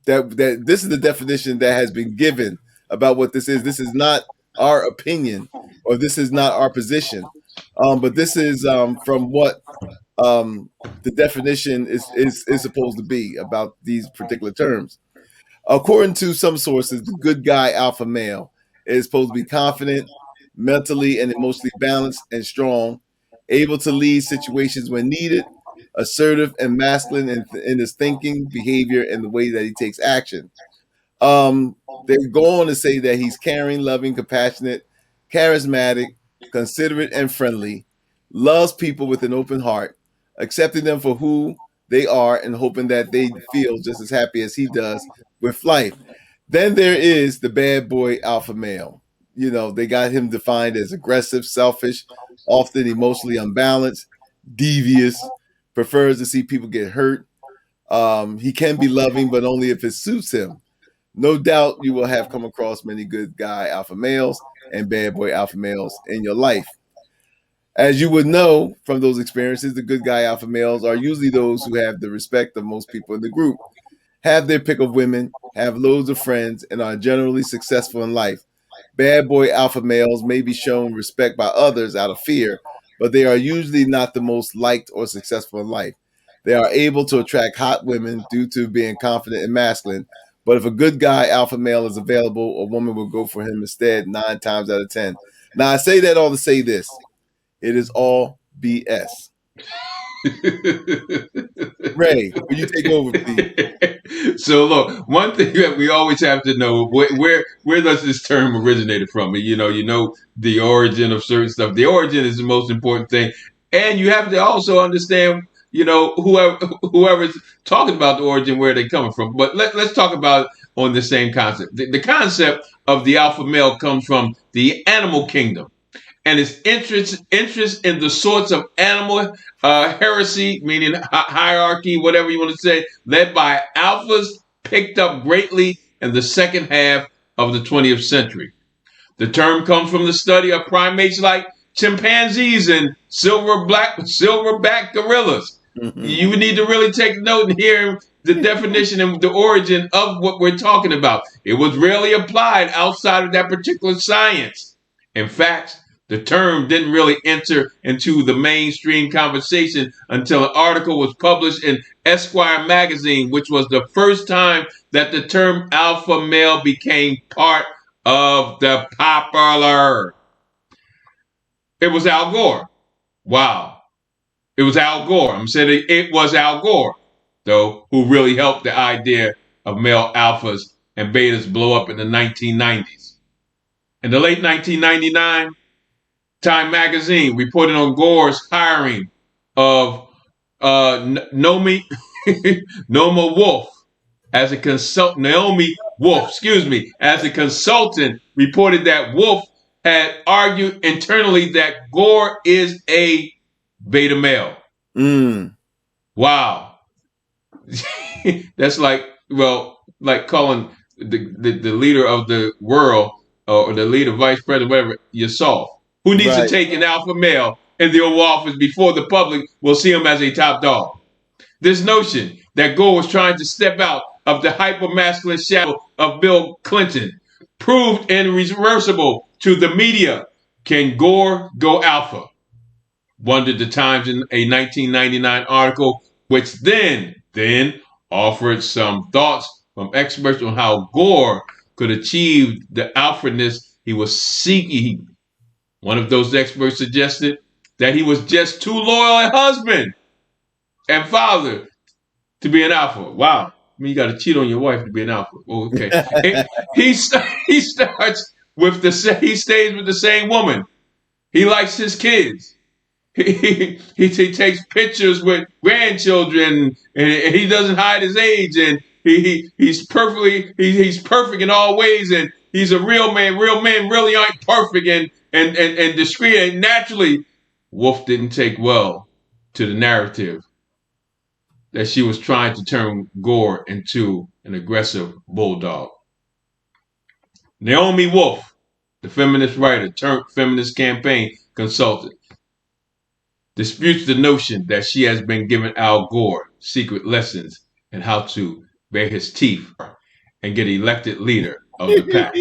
that this is the definition that has been given about what this is. This is not our opinion, or this is not our position, but this is from what the definition is supposed to be about these particular terms. According to some sources, the good guy alpha male is supposed to be confident, mentally and emotionally balanced and strong, able to lead situations when needed, assertive and masculine in his thinking, behavior, and the way that he takes action. They go on to say that he's caring, loving, compassionate, charismatic, considerate, and friendly, loves people with an open heart, accepting them for who they are and hoping that they feel just as happy as he does with life. Then there is the bad boy alpha male. They got him defined as aggressive, selfish, often emotionally unbalanced, devious, prefers to see people get hurt. He can be loving, but only if it suits him. No doubt you will have come across many good guy alpha males and bad boy alpha males in your life. As you would know from those experiences, the good guy alpha males are usually those who have the respect of most people in the group, have their pick of women, have loads of friends, and are generally successful in life. Bad boy alpha males may be shown respect by others out of fear, but they are usually not the most liked or successful in life. They are able to attract hot women due to being confident and masculine, but if a good guy alpha male is available, a woman will go for him instead 9 times out of 10. Now, I say that all to say this. It is all BS. Ray, will you take over, please? So look, one thing that we always have to know, where does this term originated from? You know the origin of certain stuff. The origin is the most important thing, and you have to also understand, whoever's talking about the origin, where they're coming from. But let's talk about it on the same concept. The concept of the alpha male comes from the animal kingdom, and its interest in the sorts of animal heresy, meaning hierarchy, whatever you want to say, led by alphas, picked up greatly in the second half of the 20th century. The term comes from the study of primates like chimpanzees and silverback gorillas. Mhm. You need to really take note and hear the definition and the origin of what we're talking about. It was rarely applied outside of that particular science. In fact, the term didn't really enter into the mainstream conversation until an article was published in Esquire magazine, which was the first time that the term alpha male became part of the popular. It was Al Gore. Wow. It was Al Gore. I'm saying it was Al Gore, though, who really helped the idea of male alphas and betas blow up in the 1990s. In the late 1999, Time magazine reported on Gore's hiring of Nomi Noma Wolf as a consultant. Naomi Wolf, excuse me, as a consultant, reported that Wolf had argued internally that Gore is a beta male. Wow. That's like, well, like calling the leader of the world or the leader, vice president, whatever, yourself. Who needs to take an alpha male in the Oval Office before the public will see him as a top dog? This notion that Gore was trying to step out of the hyper-masculine shadow of Bill Clinton proved irreversible to the media. Can Gore go alpha? Wondered the Times in a 1999 article, which then offered some thoughts from experts on how Gore could achieve the alphaness he was seeking. One of those experts suggested that he was just too loyal a husband and father to be an alpha. Wow. I mean, you got to cheat on your wife to be an alpha. Oh, okay. he starts with he stays with the same woman. He likes his kids. He takes pictures with grandchildren, and he doesn't hide his age, and he's perfect in all ways, and he's a real man. Real men really aren't perfect and discreet. And naturally, Wolf didn't take well to the narrative that she was trying to turn Gore into an aggressive bulldog. Naomi Wolf, the feminist writer turned feminist campaign consultant, disputes the notion that she has been giving Al Gore secret lessons in how to bare his teeth and get elected leader of the pack.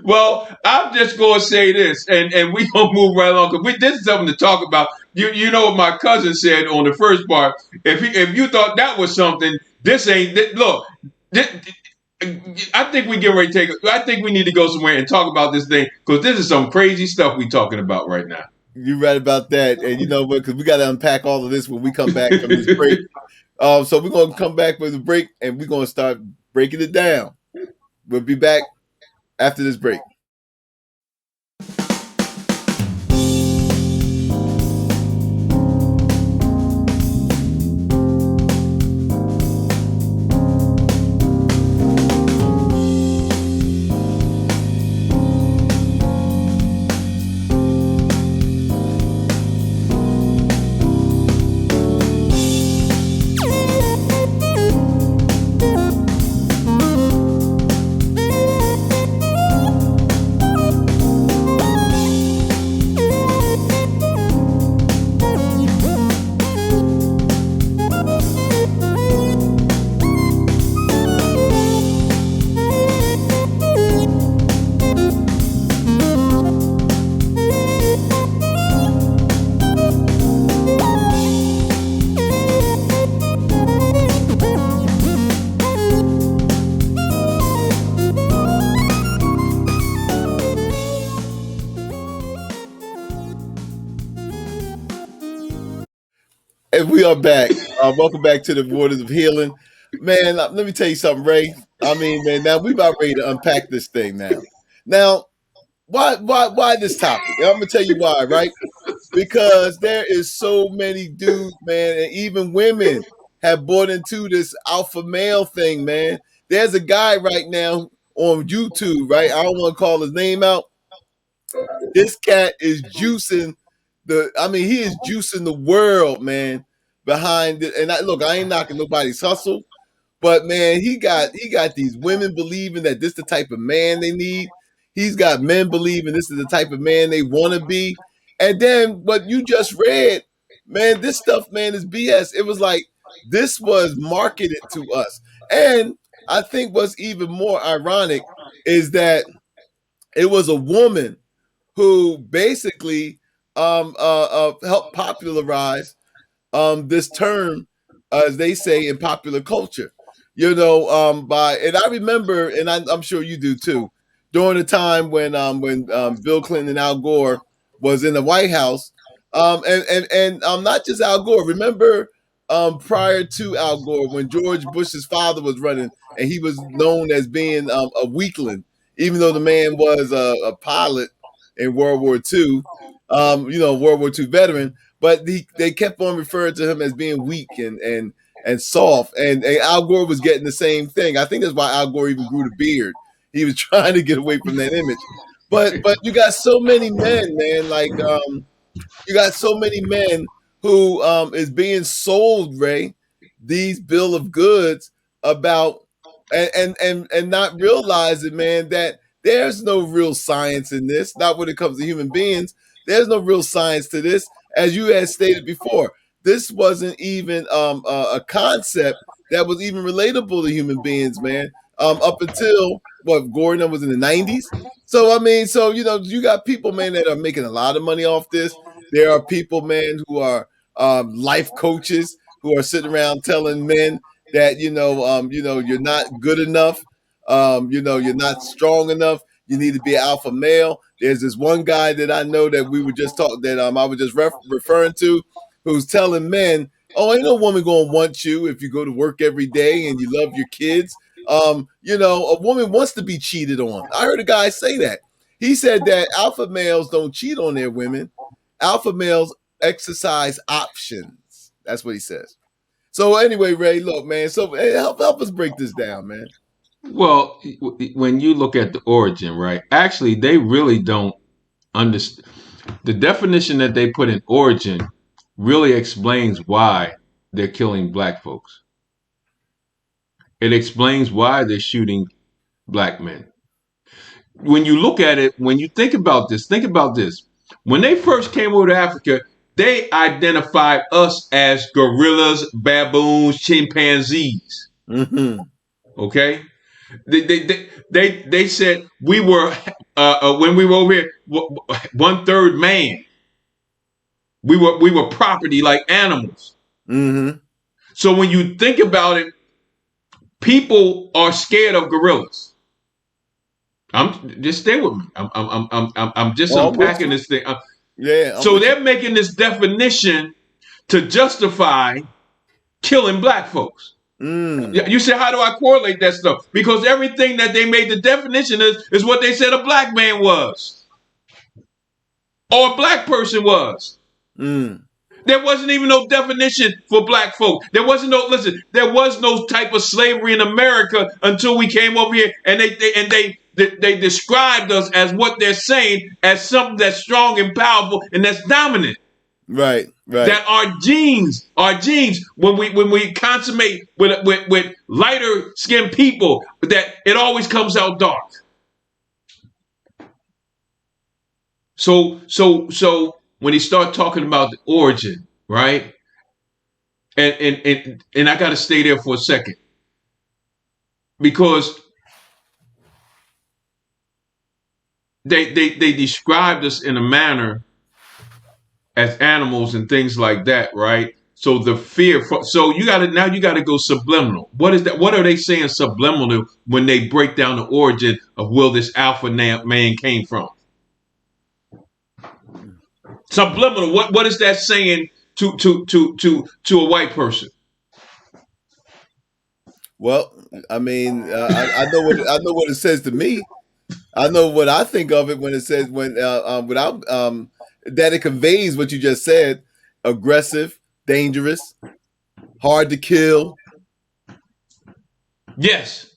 Well, I'm just going to say this, and we're going to move right along, because this is something to talk about. You know what my cousin said on the first part. If you thought that was something, this ain't. Look, I think we get ready to take. I think we need to go somewhere and talk about this thing, because this is some crazy stuff we're talking about right now. You're right about that. And you know what? Because we got to unpack all of this when we come back from this break. So we're going to come back with a break, and we're going to start breaking it down. We'll be back after this break. And we are back. Welcome back to the Waters of Healing. Man, let me tell you something, Ray. I mean, man, now we about ready to unpack this thing now. Now, why this topic? I'm gonna tell you why, right? Because there is so many dudes, man, and even women have bought into this alpha male thing, man. There's a guy right now on YouTube, right? I don't want to call his name out. This cat is juicing he is juicing the world, man, behind it. And I ain't knocking nobody's hustle, but man, he got these women believing that this is the type of man they need. He's got men believing this is the type of man they want to be. And then what you just read, man, this stuff, man, is BS. It was like this was marketed to us. And I think what's even more ironic is that it was a woman who basically helped popularize this term, as they say in popular culture. And I remember, and I'm sure you do too, during the time when Bill Clinton and Al Gore was in the White House, and not just Al Gore. Remember, prior to Al Gore, when George Bush's father was running, and he was known as being a weakling, even though the man was a pilot in World War II, World War II veteran, but they kept on referring to him as being weak and soft. And Al Gore was getting the same thing. I think that's why Al Gore even grew the beard. He was trying to get away from that image. But you got so many men, man. You got so many men who is being sold, Ray, these bill of goods about and not realizing, man, that there's no real science in this. Not when it comes to human beings. There's no real science to this. As you had stated before, this wasn't even a concept that was even relatable to human beings, man. Up until what Gordon was in the 90s. So I mean, you got people, man, that are making a lot of money off this. There are people, man, who are life coaches who are sitting around telling men that you're not good enough, you're not strong enough. You need to be an alpha male. There's this one guy that I know that we were just talking that I was just referring to, who's telling men, "Oh, ain't no woman gonna want you if you go to work every day and you love your kids." A woman wants to be cheated on. I heard a guy say that. He said that alpha males don't cheat on their women. Alpha males exercise options. That's what he says. So anyway, Ray, look, man. So help us break this down, man. Well, when you look at the origin, right? Actually, they really don't understand. The definition that they put in origin really explains why they're killing black folks. It explains why they're shooting black men. When you look at it, when you think about this, When they first came over to Africa, they identified us as gorillas, baboons, chimpanzees. Mm-hmm. Okay? They said we were when we were over here 1/3 man. We were property like animals. Mm-hmm. So when you think about it, people are scared of gorillas. I'm just stay with me. I'm just unpacking this thing. So they're making this definition to justify killing black folks. You say, how do I correlate that stuff? Because everything that they made the definition is what they said a black man was, or a black person was. There wasn't even no definition for black folk. There was no type of slavery in America until we came over here, and they described us as what they're saying as something that's strong and powerful and that's dominant. Right. That our genes, when we consummate with lighter skinned people, that it always comes out dark. So when he start talking about the origin, right? And I got to stay there for a second, because they described us in a manner as animals and things like that, right? So the fear. So you got to go subliminal. What is that? What are they saying subliminal when they break down the origin of where this alpha man came from? Subliminal. What is that saying to a white person? Well, I mean, I know what it says to me. I know what I think of it when it says without that it conveys what you just said: aggressive, dangerous, hard to kill. Yes,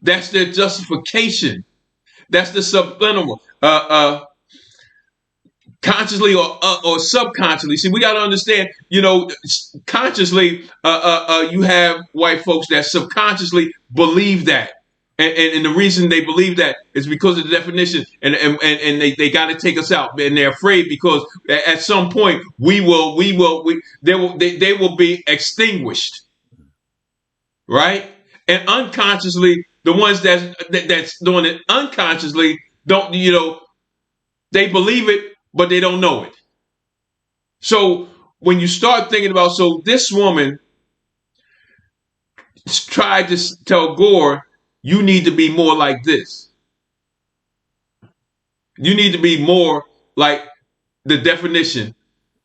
that's their justification. That's the subliminal. Consciously or subconsciously. See, we got to understand, consciously, you have white folks that subconsciously believe that. And the reason they believe that is because of the definition, and they got to take us out, and they're afraid because at some point they will be extinguished, right? And unconsciously, the ones that's doing it unconsciously don't, they believe it, but they don't know it. So when you start thinking about, so this woman tried to tell Gore, you need to be more like this. You need to be more like the definition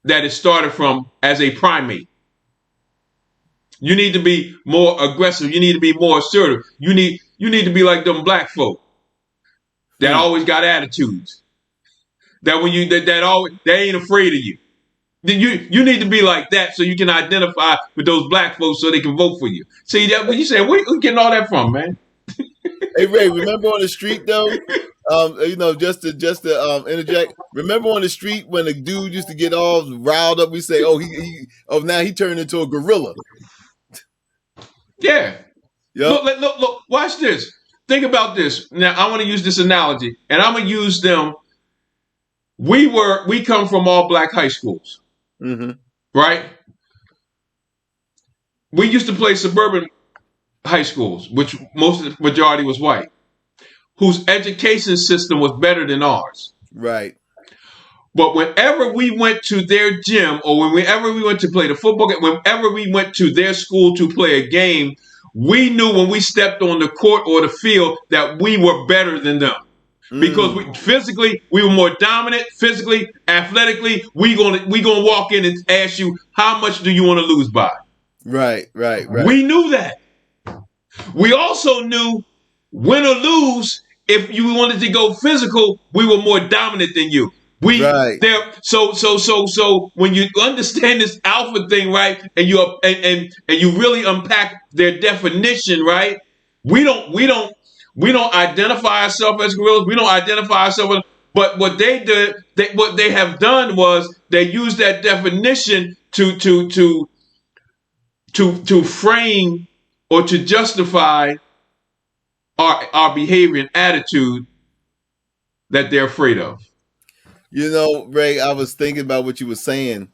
that it started from as a primate. You need to be more aggressive. You need to be more assertive. You need to be like them black folk that always got attitudes. That when you that always they ain't afraid of you. You need to be like that so you can identify with those black folks so they can vote for you. See that when you say where you getting all that from, man? Hey Ray, remember on the street though? Just to interject. Remember on the street when a dude used to get all riled up, we say, "Oh, now he turned into a gorilla." Yeah. Yep. Look. Watch this. Think about this. Now, I want to use this analogy, and I'm gonna use them. We come from all black high schools, right? We used to play suburban high schools, which most of the majority was white, whose education system was better than ours. Right. But whenever we went to their gym, or whenever we went to play the football game, whenever we went to their school to play a game, we knew when we stepped on the court or the field that we were better than them. Because physically we were more dominant, physically, athletically, we gonna walk in and ask you, how much do you want to lose by? Right. We knew that. We also knew win or lose, if you wanted to go physical, we were more dominant than you. So when you understand this alpha thing, right, and you really unpack their definition, right, we don't identify ourselves as gorillas. We don't identify ourselves, but what what they have done was they used that definition to frame or to justify our behavior and attitude that they're afraid of. Ray, I was thinking about what you were saying,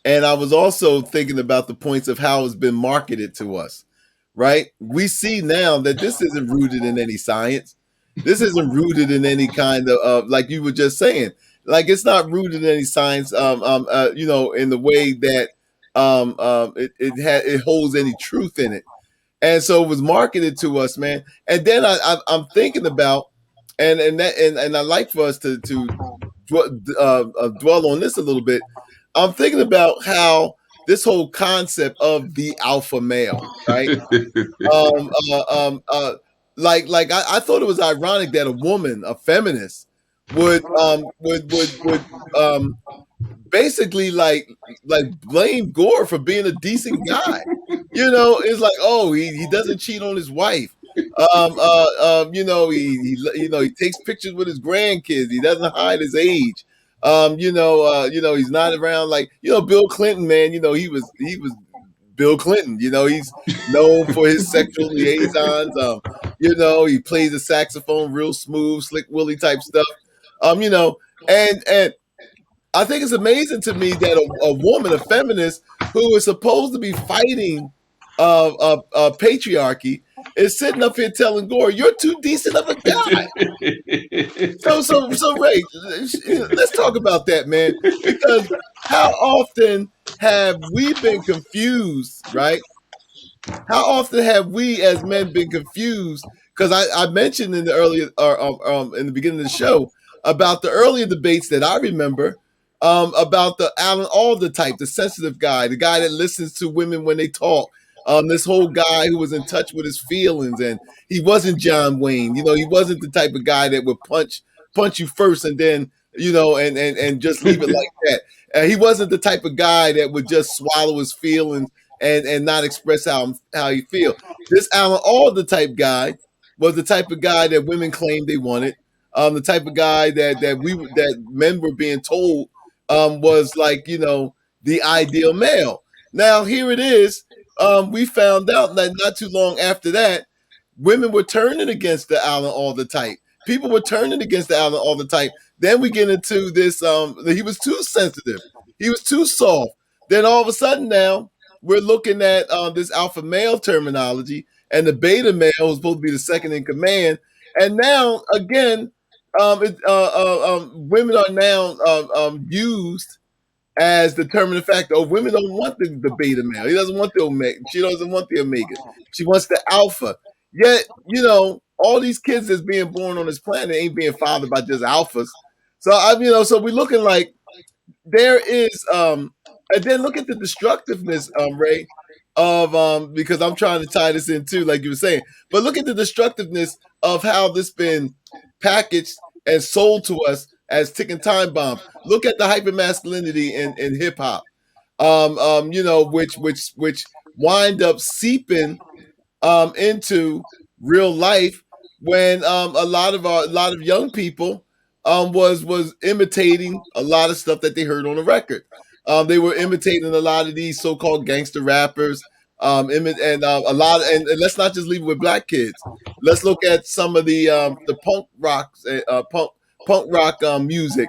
and I was also thinking about the points of how it's been marketed to us, right? We see now that this isn't rooted in any science. This isn't rooted in any kind of, like you were just saying, like it's not rooted in any science, in the way that it holds any truth in it. And so it was marketed to us, man. And then I'm thinking about, and I like for us to dwell on this a little bit. I'm thinking about how this whole concept of the alpha male, right? I thought it was ironic that a woman, a feminist, would basically like blame Gore for being a decent guy. It's like, oh, he doesn't cheat on his wife. He takes pictures with his grandkids. He doesn't hide his age. He's not around like, Bill Clinton, man. He was Bill Clinton. He's known for his sexual liaisons. He plays the saxophone real smooth, slick Willie type stuff. And I think it's amazing to me that a woman, a feminist, who is supposed to be fighting patriarchy, is sitting up here telling Gore, "You're too decent of a guy." So Ray, let's talk about that, man. Because how often have we been confused, right? How often have we as men been confused? Because I mentioned in the earlier, in the beginning of the show, about the earlier debates that I remember, about the Alan Alda type, the sensitive guy, the guy that listens to women when they talk. This whole guy who was in touch with his feelings, and he wasn't John Wayne. He wasn't the type of guy that would punch you first and then, and just leave it like that. He wasn't the type of guy that would just swallow his feelings and not express how he feel. This Alan Alda type guy was the type of guy that women claimed they wanted. The type of guy that men were being told was like, the ideal male. Now here it is. We found out that not too long after that women were turning against the Allen all the type. People were turning against the Allen all the type. Then we get into this. He was too sensitive. He was too soft. Then all of a sudden now we're looking at this alpha male terminology, and the beta male was supposed to be the second in command. And now again, women are now used as determining factor. Oh, women don't want the beta male. He doesn't want the omega. She doesn't want the omega. She wants the alpha. Yet, all these kids that's being born on this planet ain't being fathered by just alphas. So so we're looking like there is and then look at the destructiveness, Ray, of because I'm trying to tie this in too, like you were saying. But look at the destructiveness of how this been packaged and sold to us as ticking time bombs. Look at the hypermasculinity in hip hop. Which wind up seeping into real life when a lot of young people was imitating a lot of stuff that they heard on the record. They were imitating a lot of these so-called gangster rappers, and a lot. And let's not just leave it with black kids. Let's look at some of the punk rock music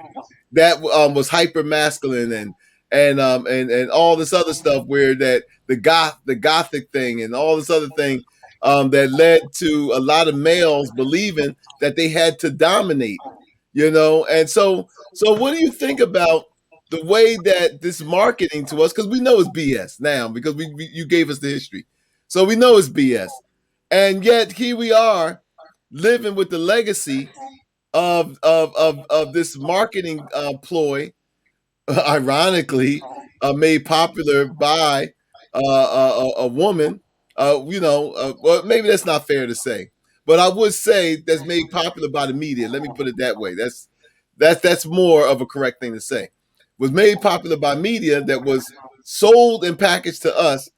that was hyper masculine and all this other stuff where that the gothic thing and all this other thing that led to a lot of males believing that they had to dominate, and so what do you think about the way that this marketing to us, because we know it's BS now because you gave us the history, so we know it's BS, and yet here we are living with the legacy of this marketing ploy, ironically, made popular by a woman. Well, maybe that's not fair to say, but I would say that's made popular by the media. Let me put it that way. That's more of a correct thing to say. Was made popular by media that was sold and packaged to us,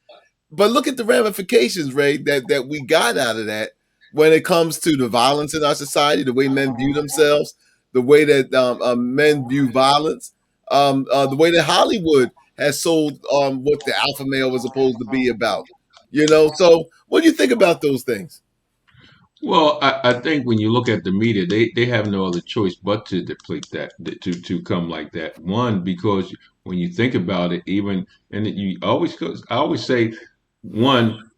but look at the ramifications, Ray, that we got out of that when it comes to the violence in our society, the way men view themselves, the way that men view violence, the way that Hollywood has sold what the alpha male was supposed to be about. So what do you think about those things? Well, I think when you look at the media, they have no other choice but to deplete that, to come like that. One, because when you think about it, even and you always, I always say, one,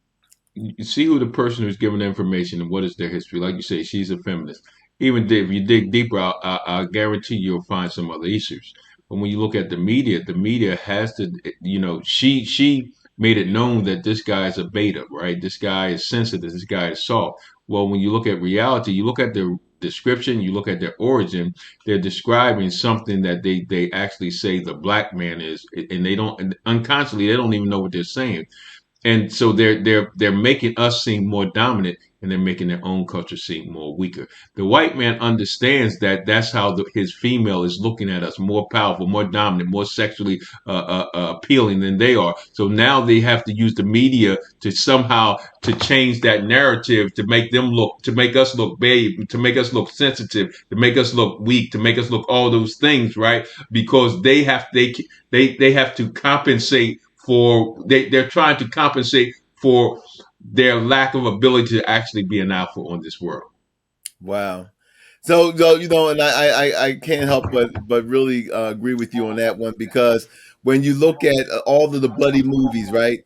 you see who the person who's giving the information and what is their history. Like you say, she's a feminist. Even if you dig deeper, I guarantee you'll find some other issues. But when you look at the media has to, she made it known that this guy is a beta, right? This guy is sensitive. This guy is soft. Well, when you look at reality, you look at the description, you look at their origin, they're describing something that they actually say the black man is, and they don't, and unconsciously, they don't even know what they're saying. And so they're making us seem more dominant, and they're making their own culture seem more weaker. The white man understands that that's how his female is looking at us, more powerful, more dominant, more sexually appealing than they are. So now they have to use the media to somehow to change that narrative, to make them look, to make us look babe, to make us look sensitive, to make us look weak, to make us look all those things, right? Because they have to compensate for, they're trying to compensate for their lack of ability to actually be an alpha on this world. Wow. And I can't help but really agree with you on that one, because when you look at all of the bloody movies, right?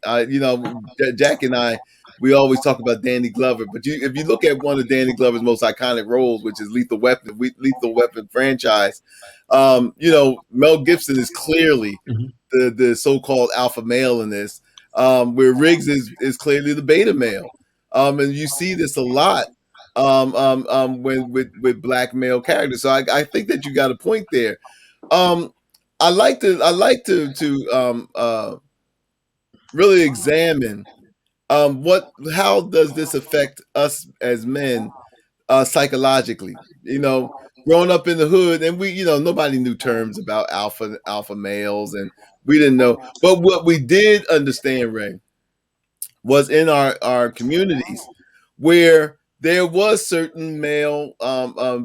Jack and I, we always talk about Danny Glover, but if you look at one of Danny Glover's most iconic roles, which is Lethal Weapon franchise, Mel Gibson is clearly Mhm. the so-called alpha male in this, where Riggs is clearly the beta male, and you see this a lot when with black male characters. So I think that you got a point there. Um, I like to really examine how does this affect us as men psychologically. Growing up in the hood, and nobody knew terms about alpha males, and we didn't know. But what we did understand, Ray, was in our communities where there was certain male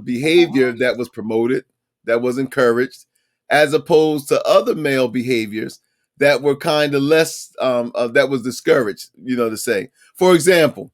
behavior that was promoted, that was encouraged, as opposed to other male behaviors that were kind of less, that was discouraged, to say. For example,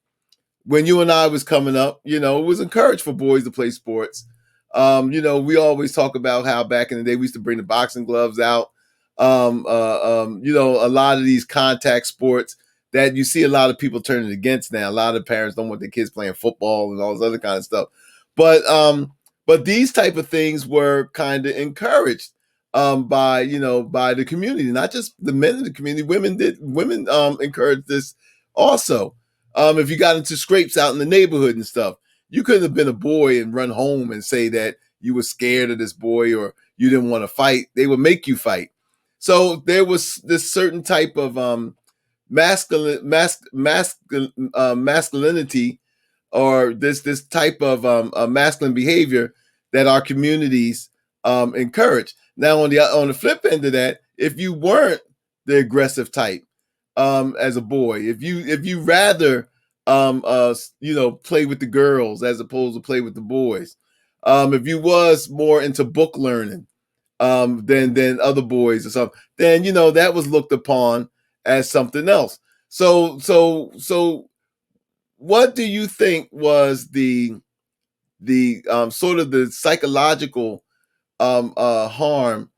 when you and I was coming up, it was encouraged for boys to play sports. We always talk about how back in the day we used to bring the boxing gloves out. A lot of these contact sports that you see a lot of people turning against now. A lot of parents don't want their kids playing football and all this other kind of stuff. But these type of things were kind of encouraged by the community, not just the men in the community. Women encouraged this also. If you got into scrapes out in the neighborhood and stuff, you couldn't have been a boy and run home and say that you were scared of this boy or you didn't want to fight. They would make you fight. So there was this certain type of masculinity, or this type of masculine behavior that our communities encourage. Now, on the flip end of that, if you weren't the aggressive type as a boy, if you rather play with the girls as opposed to play with the boys, if you was more into book learning than other boys or something, then that was looked upon as something else. So what do you think was the sort of the psychological harm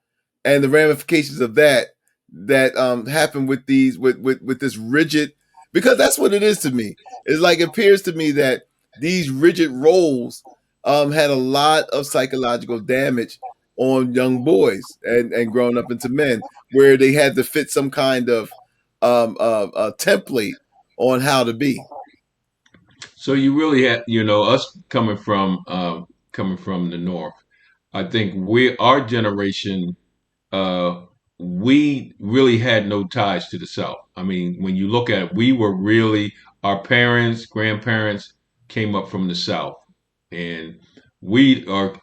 and the ramifications of that happen with these with this rigid, because that's what it is to me. It's like, it appears to me that these rigid roles had a lot of psychological damage on young boys and growing up into men, where they had to fit some kind of template on how to be. So you really had, us coming from the north. I think our generation, uh, we really had no ties to the South. I mean, when you look at it, we were really, our parents, grandparents came up from the South, and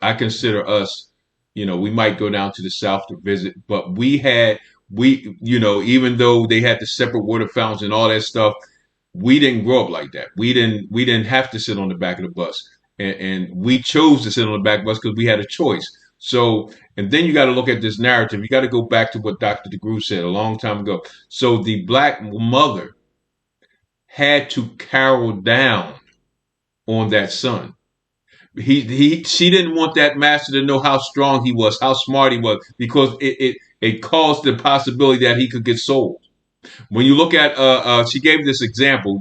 I consider us, we might go down to the South to visit, but even though they had the separate water fountains and all that stuff, we didn't grow up like that. We didn't have to sit on the back of the bus, and we chose to sit on the back of the bus because we had a choice. So, and then you got to look at this narrative. You got to go back to what Dr. DeGruy said a long time ago. So the black mother had to carol down on that son. She didn't want that master to know how strong he was, how smart he was, because it caused the possibility that he could get sold. When you look at, she gave this example.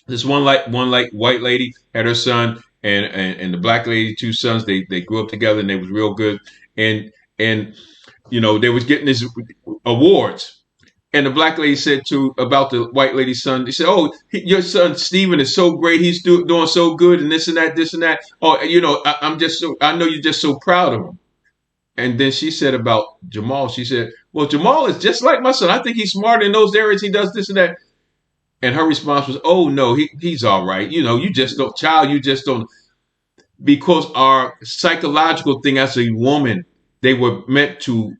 This one white lady had her son, and the black lady, two sons. They grew up together, and they was real good. And they was getting these awards. And the black lady said to about the white lady's son, they said, "Oh, your son Stephen is so great. He's doing so good, and this and that, this and that. Oh, I know you're just so proud of him." And then she said about Jamal, she said, "Well, Jamal is just like my son. I think he's smart in those areas. He does this and that." And her response was, "Oh no, he's all right. You just don't, child. You just don't." Because our psychological thing as a woman, they were meant to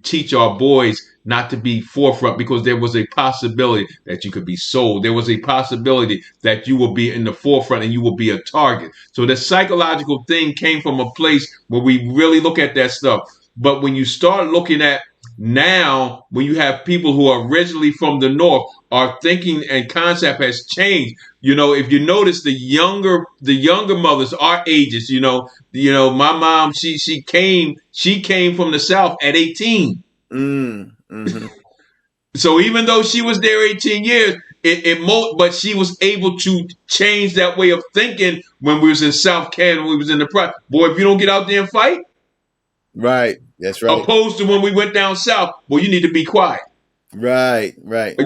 teach our boys not to be forefront, because there was a possibility that you could be sold. There was a possibility that you will be in the forefront and you will be a target. So the psychological thing came from a place where we really look at that stuff. But when you start looking at now, when you have people who are originally from the north, our thinking and concept has changed. If you notice, the younger mothers, our ages, my mom, she came from the South at 18. Mm-hmm. So even though she was there 18 years, but she was able to change that way of thinking when we was in South Canada, when we was in the pride. Boy, if you don't get out there and fight, Right. That's right. opposed to when we went down south, well, you need to be quiet. Right.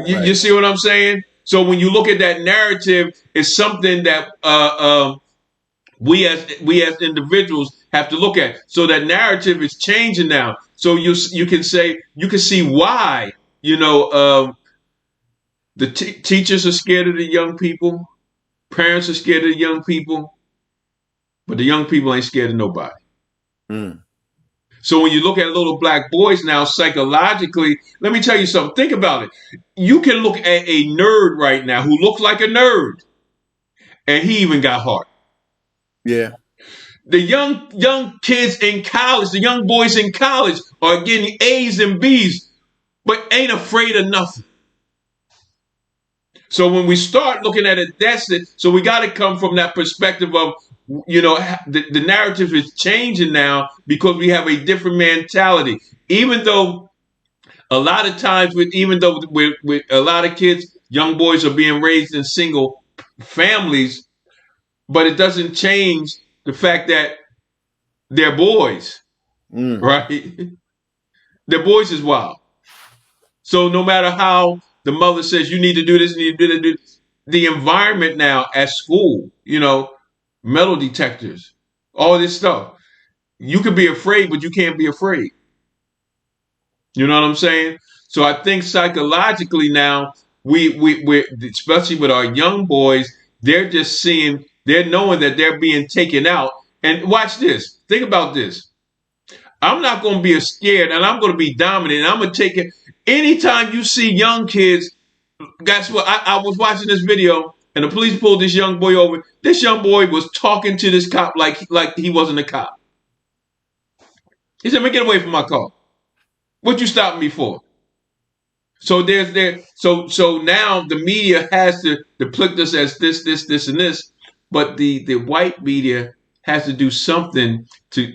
You see what I'm saying? So when you look at that narrative, it's something that we as individuals have to look at. So that narrative is changing now. So you can see why the teachers are scared of the young people, parents are scared of the young people, but the young people ain't scared of nobody. Mm. So when you look at little black boys now, psychologically, let me tell you something. Think about it. You can look at a nerd right now who looks like a nerd, and he even got heart. Yeah. The young kids in college, the young boys in college are getting A's and B's, but ain't afraid of nothing. So when we start looking at it, that's it. So we got to come from that perspective of, the narrative is changing now because we have a different mentality. Even though a lot of times, even though with a lot of kids, young boys are being raised in single families, but it doesn't change the fact that they're boys, right? They're boys as well. So no matter how the mother says you need to do this, you need to do this, the environment now at school, metal detectors, all this stuff. You could be afraid, but you can't be afraid. You know what I'm saying? So I think psychologically now, we especially with our young boys, they're knowing that they're being taken out. And watch this. Think about this. I'm not going to be scared, and I'm going to be dominant. And I'm going to take it. Anytime you see young kids, guess what? I was watching this video, and the police pulled this young boy over. This young boy was talking to this cop like he wasn't a cop. He said, "Man, get away from my car. What you stopping me for?" So so now the media has to depict us as this, and this, but the white media has to do something to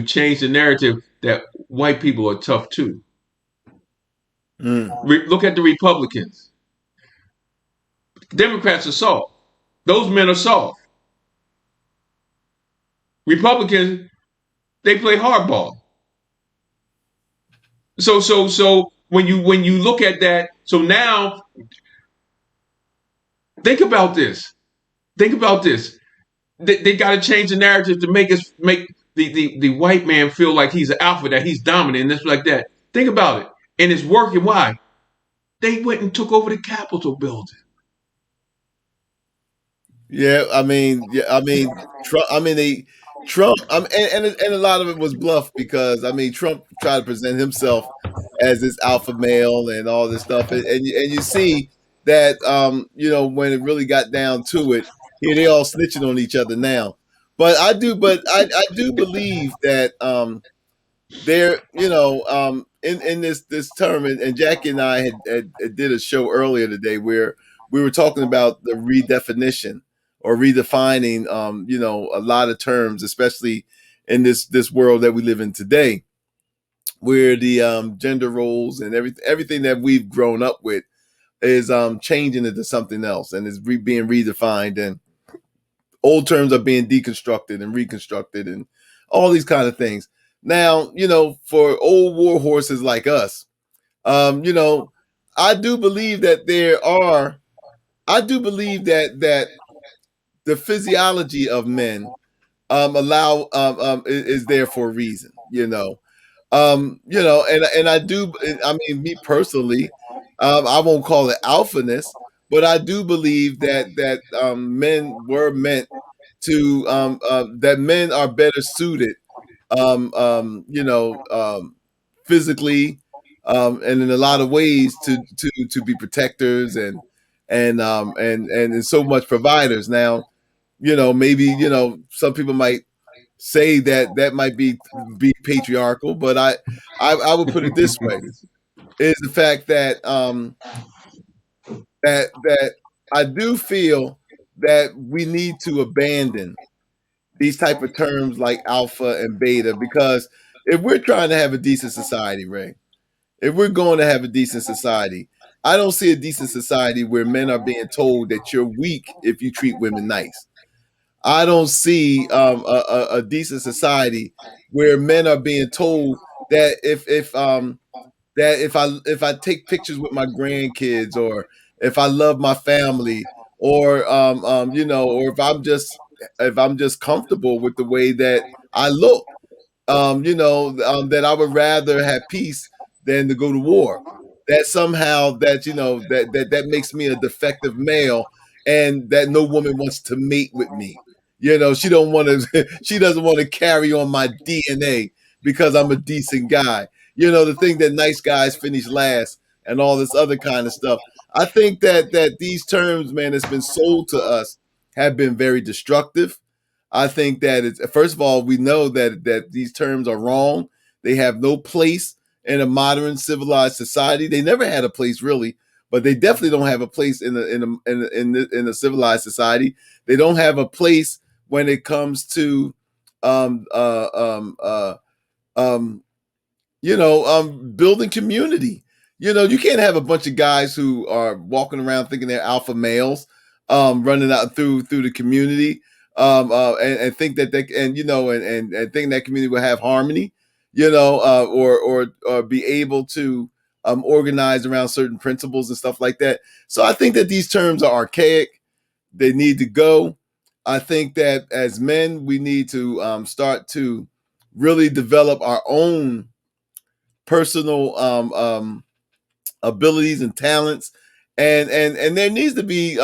change the narrative that white people are tough too. Look at the Republicans. Democrats are soft. Those men are soft. Republicans, they play hardball. So when you look at that, so now think about this. Think about this. They got to change the narrative to make the white man feel like he's an alpha, that he's dominant, and this like that. Think about it, and it's working. Why? They went and took over the Capitol building. Yeah, Trump. Trump. And a lot of it was bluff because Trump tried to present himself as this alpha male and all this stuff, and you see that when it really got down to it, here they all snitching on each other now. But I do believe that there, in this term, and Jackie and I had did a show earlier today where we were talking about the redefinition or redefining, a lot of terms, especially in this world that we live in today, where the gender roles and everything that we've grown up with is changing into something else, and is being redefined, and old terms are being deconstructed and reconstructed, and all these kind of things. Now, for old war horses like us, I do believe that that the physiology of men is there for a reason, and I do. I mean, me personally, I won't call it alphaness, but I do believe that men were meant to that men are better suited, physically, and in a lot of ways to be protectors and so much providers. Now, maybe some people might say that might be patriarchal, but I would put it this way: is the fact that I do feel that we need to abandon these type of terms like alpha and beta, because if we're trying to have a decent society, Ray, if we're going to have a decent society, I don't see a decent society where men are being told that you're weak if you treat women nice. I don't see a decent society where men are being told that if I take pictures with my grandkids, or if I love my family, or or if I'm just comfortable with the way that I look, that I would rather have peace than to go to war. That somehow that makes me a defective male, and that no woman wants to mate with me. She don't want to. She doesn't want to carry on my DNA because I'm a decent guy. The thing that nice guys finish last and all this other kind of stuff. I think that these terms, man, that's been sold to us have been very destructive. I think that it's, first of all, we know that these terms are wrong. They have no place in a modern civilized society. They never had a place really, but they definitely don't have a place in a civilized society. They don't have a place when it comes to um, uh, um, uh, um, building community. You can't have a bunch of guys who are walking around thinking they're alpha males, running out through the community, and think that they and and think that community will have harmony, or be able to organize around certain principles and stuff like that. So I think that these terms are archaic. They need to go. I think that as men, we need to start to really develop our own personal abilities and talents, and there needs to be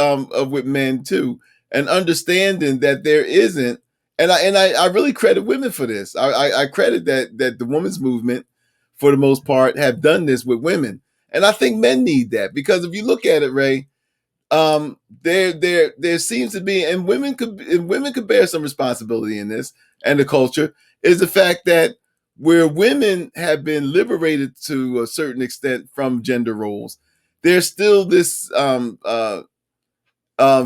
with men too an understanding that there isn't. And I really credit women for this. I credit that the women's movement, for the most part, have done this with women, and I think men need that because if you look at it, Ray, there seems to be, and women could bear some responsibility in this, and the culture is the fact that where women have been liberated to a certain extent from gender roles, there's still this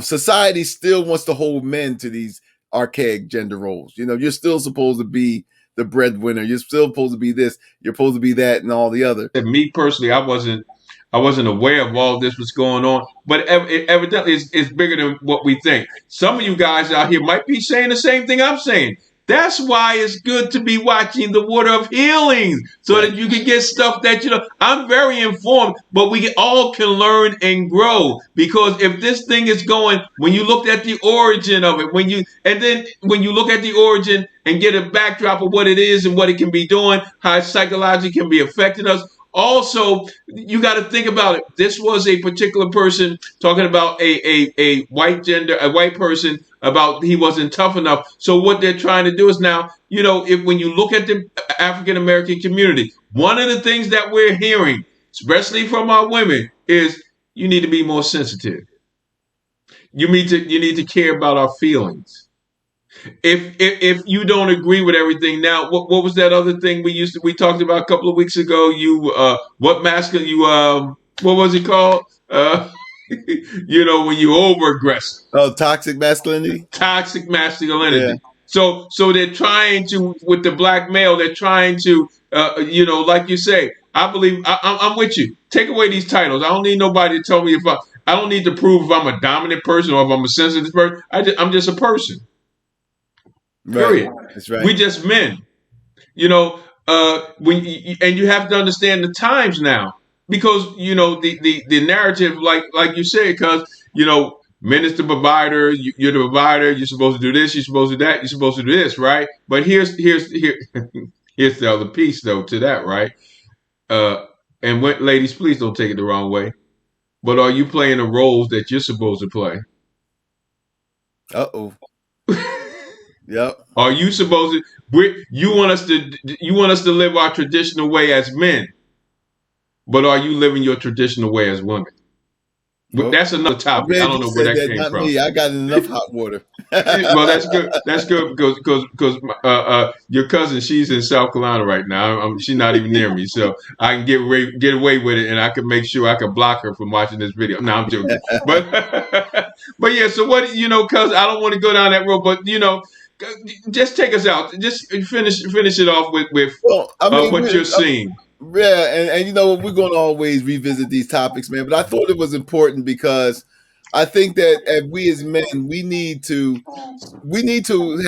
society still wants to hold men to these archaic gender roles. You're still supposed to be the breadwinner. You're still supposed to be this. You're supposed to be that, and all the other. And me personally, I wasn't aware of all this was going on, but evidently it's bigger than what we think. Some of you guys out here might be saying the same thing I'm saying. That's why it's good to be watching the Water of Healing so Right. that you can get stuff that I'm very informed, but we all can learn and grow because if this thing is going, when you look at the origin of it, when you look at the origin and get a backdrop of what it is and what it can be doing, how it psychologically can be affecting us. Also, you got to think about it. This was a particular person talking about a white person about he wasn't tough enough. So what they're trying to do is now, if when you look at the African American community, one of the things that we're hearing, especially from our women, is you need to be more sensitive. You need to care about our feelings. If you don't agree with everything now, what was that other thing we talked about a couple of weeks ago? What masculine what was it called? When you over aggressive, Oh, toxic masculinity. toxic Yeah. masculinity. So they're trying to with the black male. They're trying to like you say. I believe I'm with you. Take away these titles. I don't need nobody to tell me if I don't need to prove if I'm a dominant person or if I'm a sensitive person. I'm just a person. Right. Period. That's right. We just men. And you have to understand the times now because the narrative, like you said, because men is the provider. You're the provider. You're supposed to do this. You're supposed to do that. You're supposed to do this, right? But here's here's the other piece though to that, right? Uh, and ladies, please don't take it the wrong way. But are you playing the roles that you're supposed to play? Uh-oh. Yep. Are you supposed to? You want us to live our traditional way as men, but are you living your traditional way as women? But Well, that's another I'm topic. I glad don't you know where said that that, came not from. me. I got enough hot water. Well, that's good. That's good because your cousin, she's in South Carolina right now. She's not even near me, so I can get away with it, and I can make sure I can block her from watching this video. No, I'm joking, but but yeah. So what cuz I don't want to go down that road, but just take us out. Just finish it off with Well, I mean, what you're seeing. yeah, and we're going to always revisit these topics, man. But I thought it was important because I think that we as men, we need to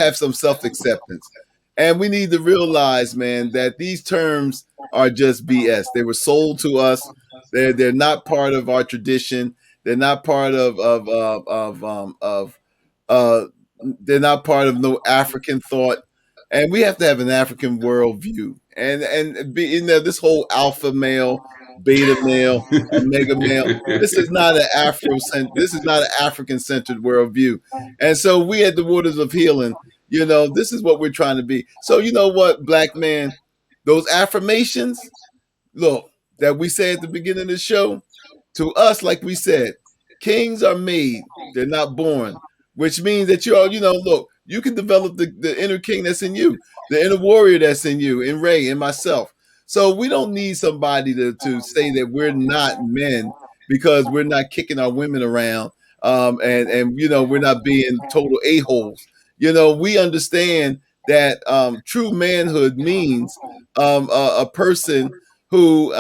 have some self acceptance, and we need to realize, man, that these terms are just BS. They were sold to us. They're not part of our tradition. They're not part of they're not part of no African thought, and we have to have an African worldview. And be this whole alpha male, beta male, omega male. This is not an This is not an African centered worldview. And so we at the Waters of Healing, this is what we're trying to be. So you know what, black man, those affirmations, look, that we say at the beginning of the show, to us, like we said, kings are made, they're not born, which means that look, you can develop the inner king that's in you, the inner warrior that's in you, in Ray, in myself. So we don't need somebody to say that we're not men because we're not kicking our women around, and we're not being total a holes. We understand that true manhood means a person who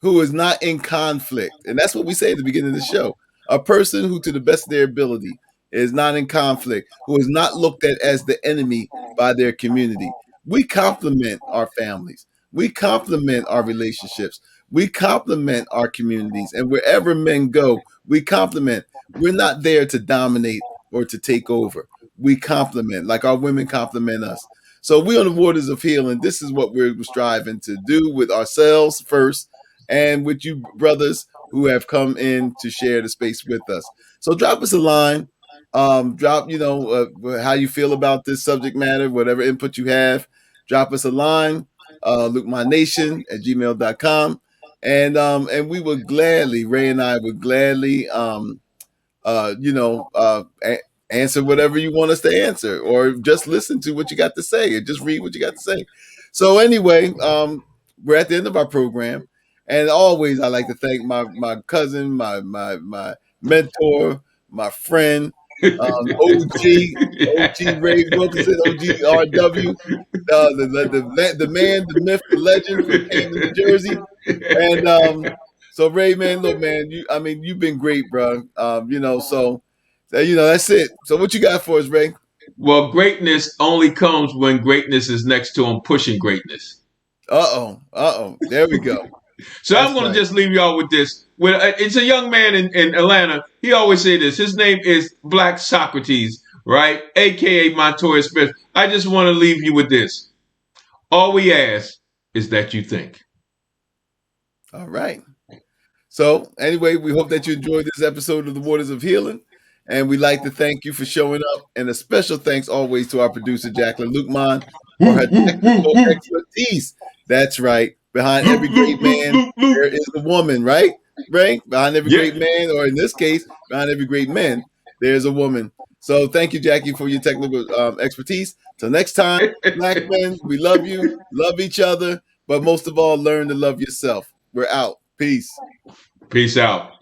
who is not in conflict. And that's what we say at the beginning of the show. A person who, to the best of their ability, is not in conflict, who is not looked at as the enemy by their community. We compliment our families. We compliment our relationships. We compliment our communities. And wherever men go, we compliment. We're not there to dominate or to take over. We compliment, like our women compliment us. So we on the waters of healing. This is what we're striving to do with ourselves first, and with you brothers who have come in to share the space with us. So drop us a line. Drop, how you feel about this subject matter, whatever input you have. Drop us a line, lukemanation@gmail.com. And we would gladly, Ray and I would gladly uh, you know, uh, a- answer whatever you want us to answer, or just listen to what you got to say, and just read what you got to say. So anyway, we're at the end of our program, and always I like to thank my cousin, my mentor, my friend, OG Ray Wilkinson, OGRW, the man, the myth, the legend from Camden, New Jersey. And so Ray, man, look, man, you've been great, bro. That's it. So what you got for us, Ray? Well, greatness only comes when greatness is next to him pushing greatness. There we go. So I'm That's going to right. just leave y'all with this. It's a young man in Atlanta. He always say this. His name is Black Socrates, right? AKA Montoya Smith. I just want to leave you with this. All we ask is that you think. All right. So anyway, we hope that you enjoyed this episode of the Waters of Healing. And we'd like to thank you for showing up. And a special thanks always to our producer, Jacqueline Luqman, for her Woo, woo, woo, technical woo. expertise. That's right. Behind Loop, every great loop, loop, man, loop, loop. there is a woman, right? Right? Behind every Yeah. great man, or in this case, behind every great man, there's a woman. So thank you, Jackie, for your technical expertise. Till next time, Black men, we love you, love each other, but most of all, learn to love yourself. We're out. Peace. Peace out.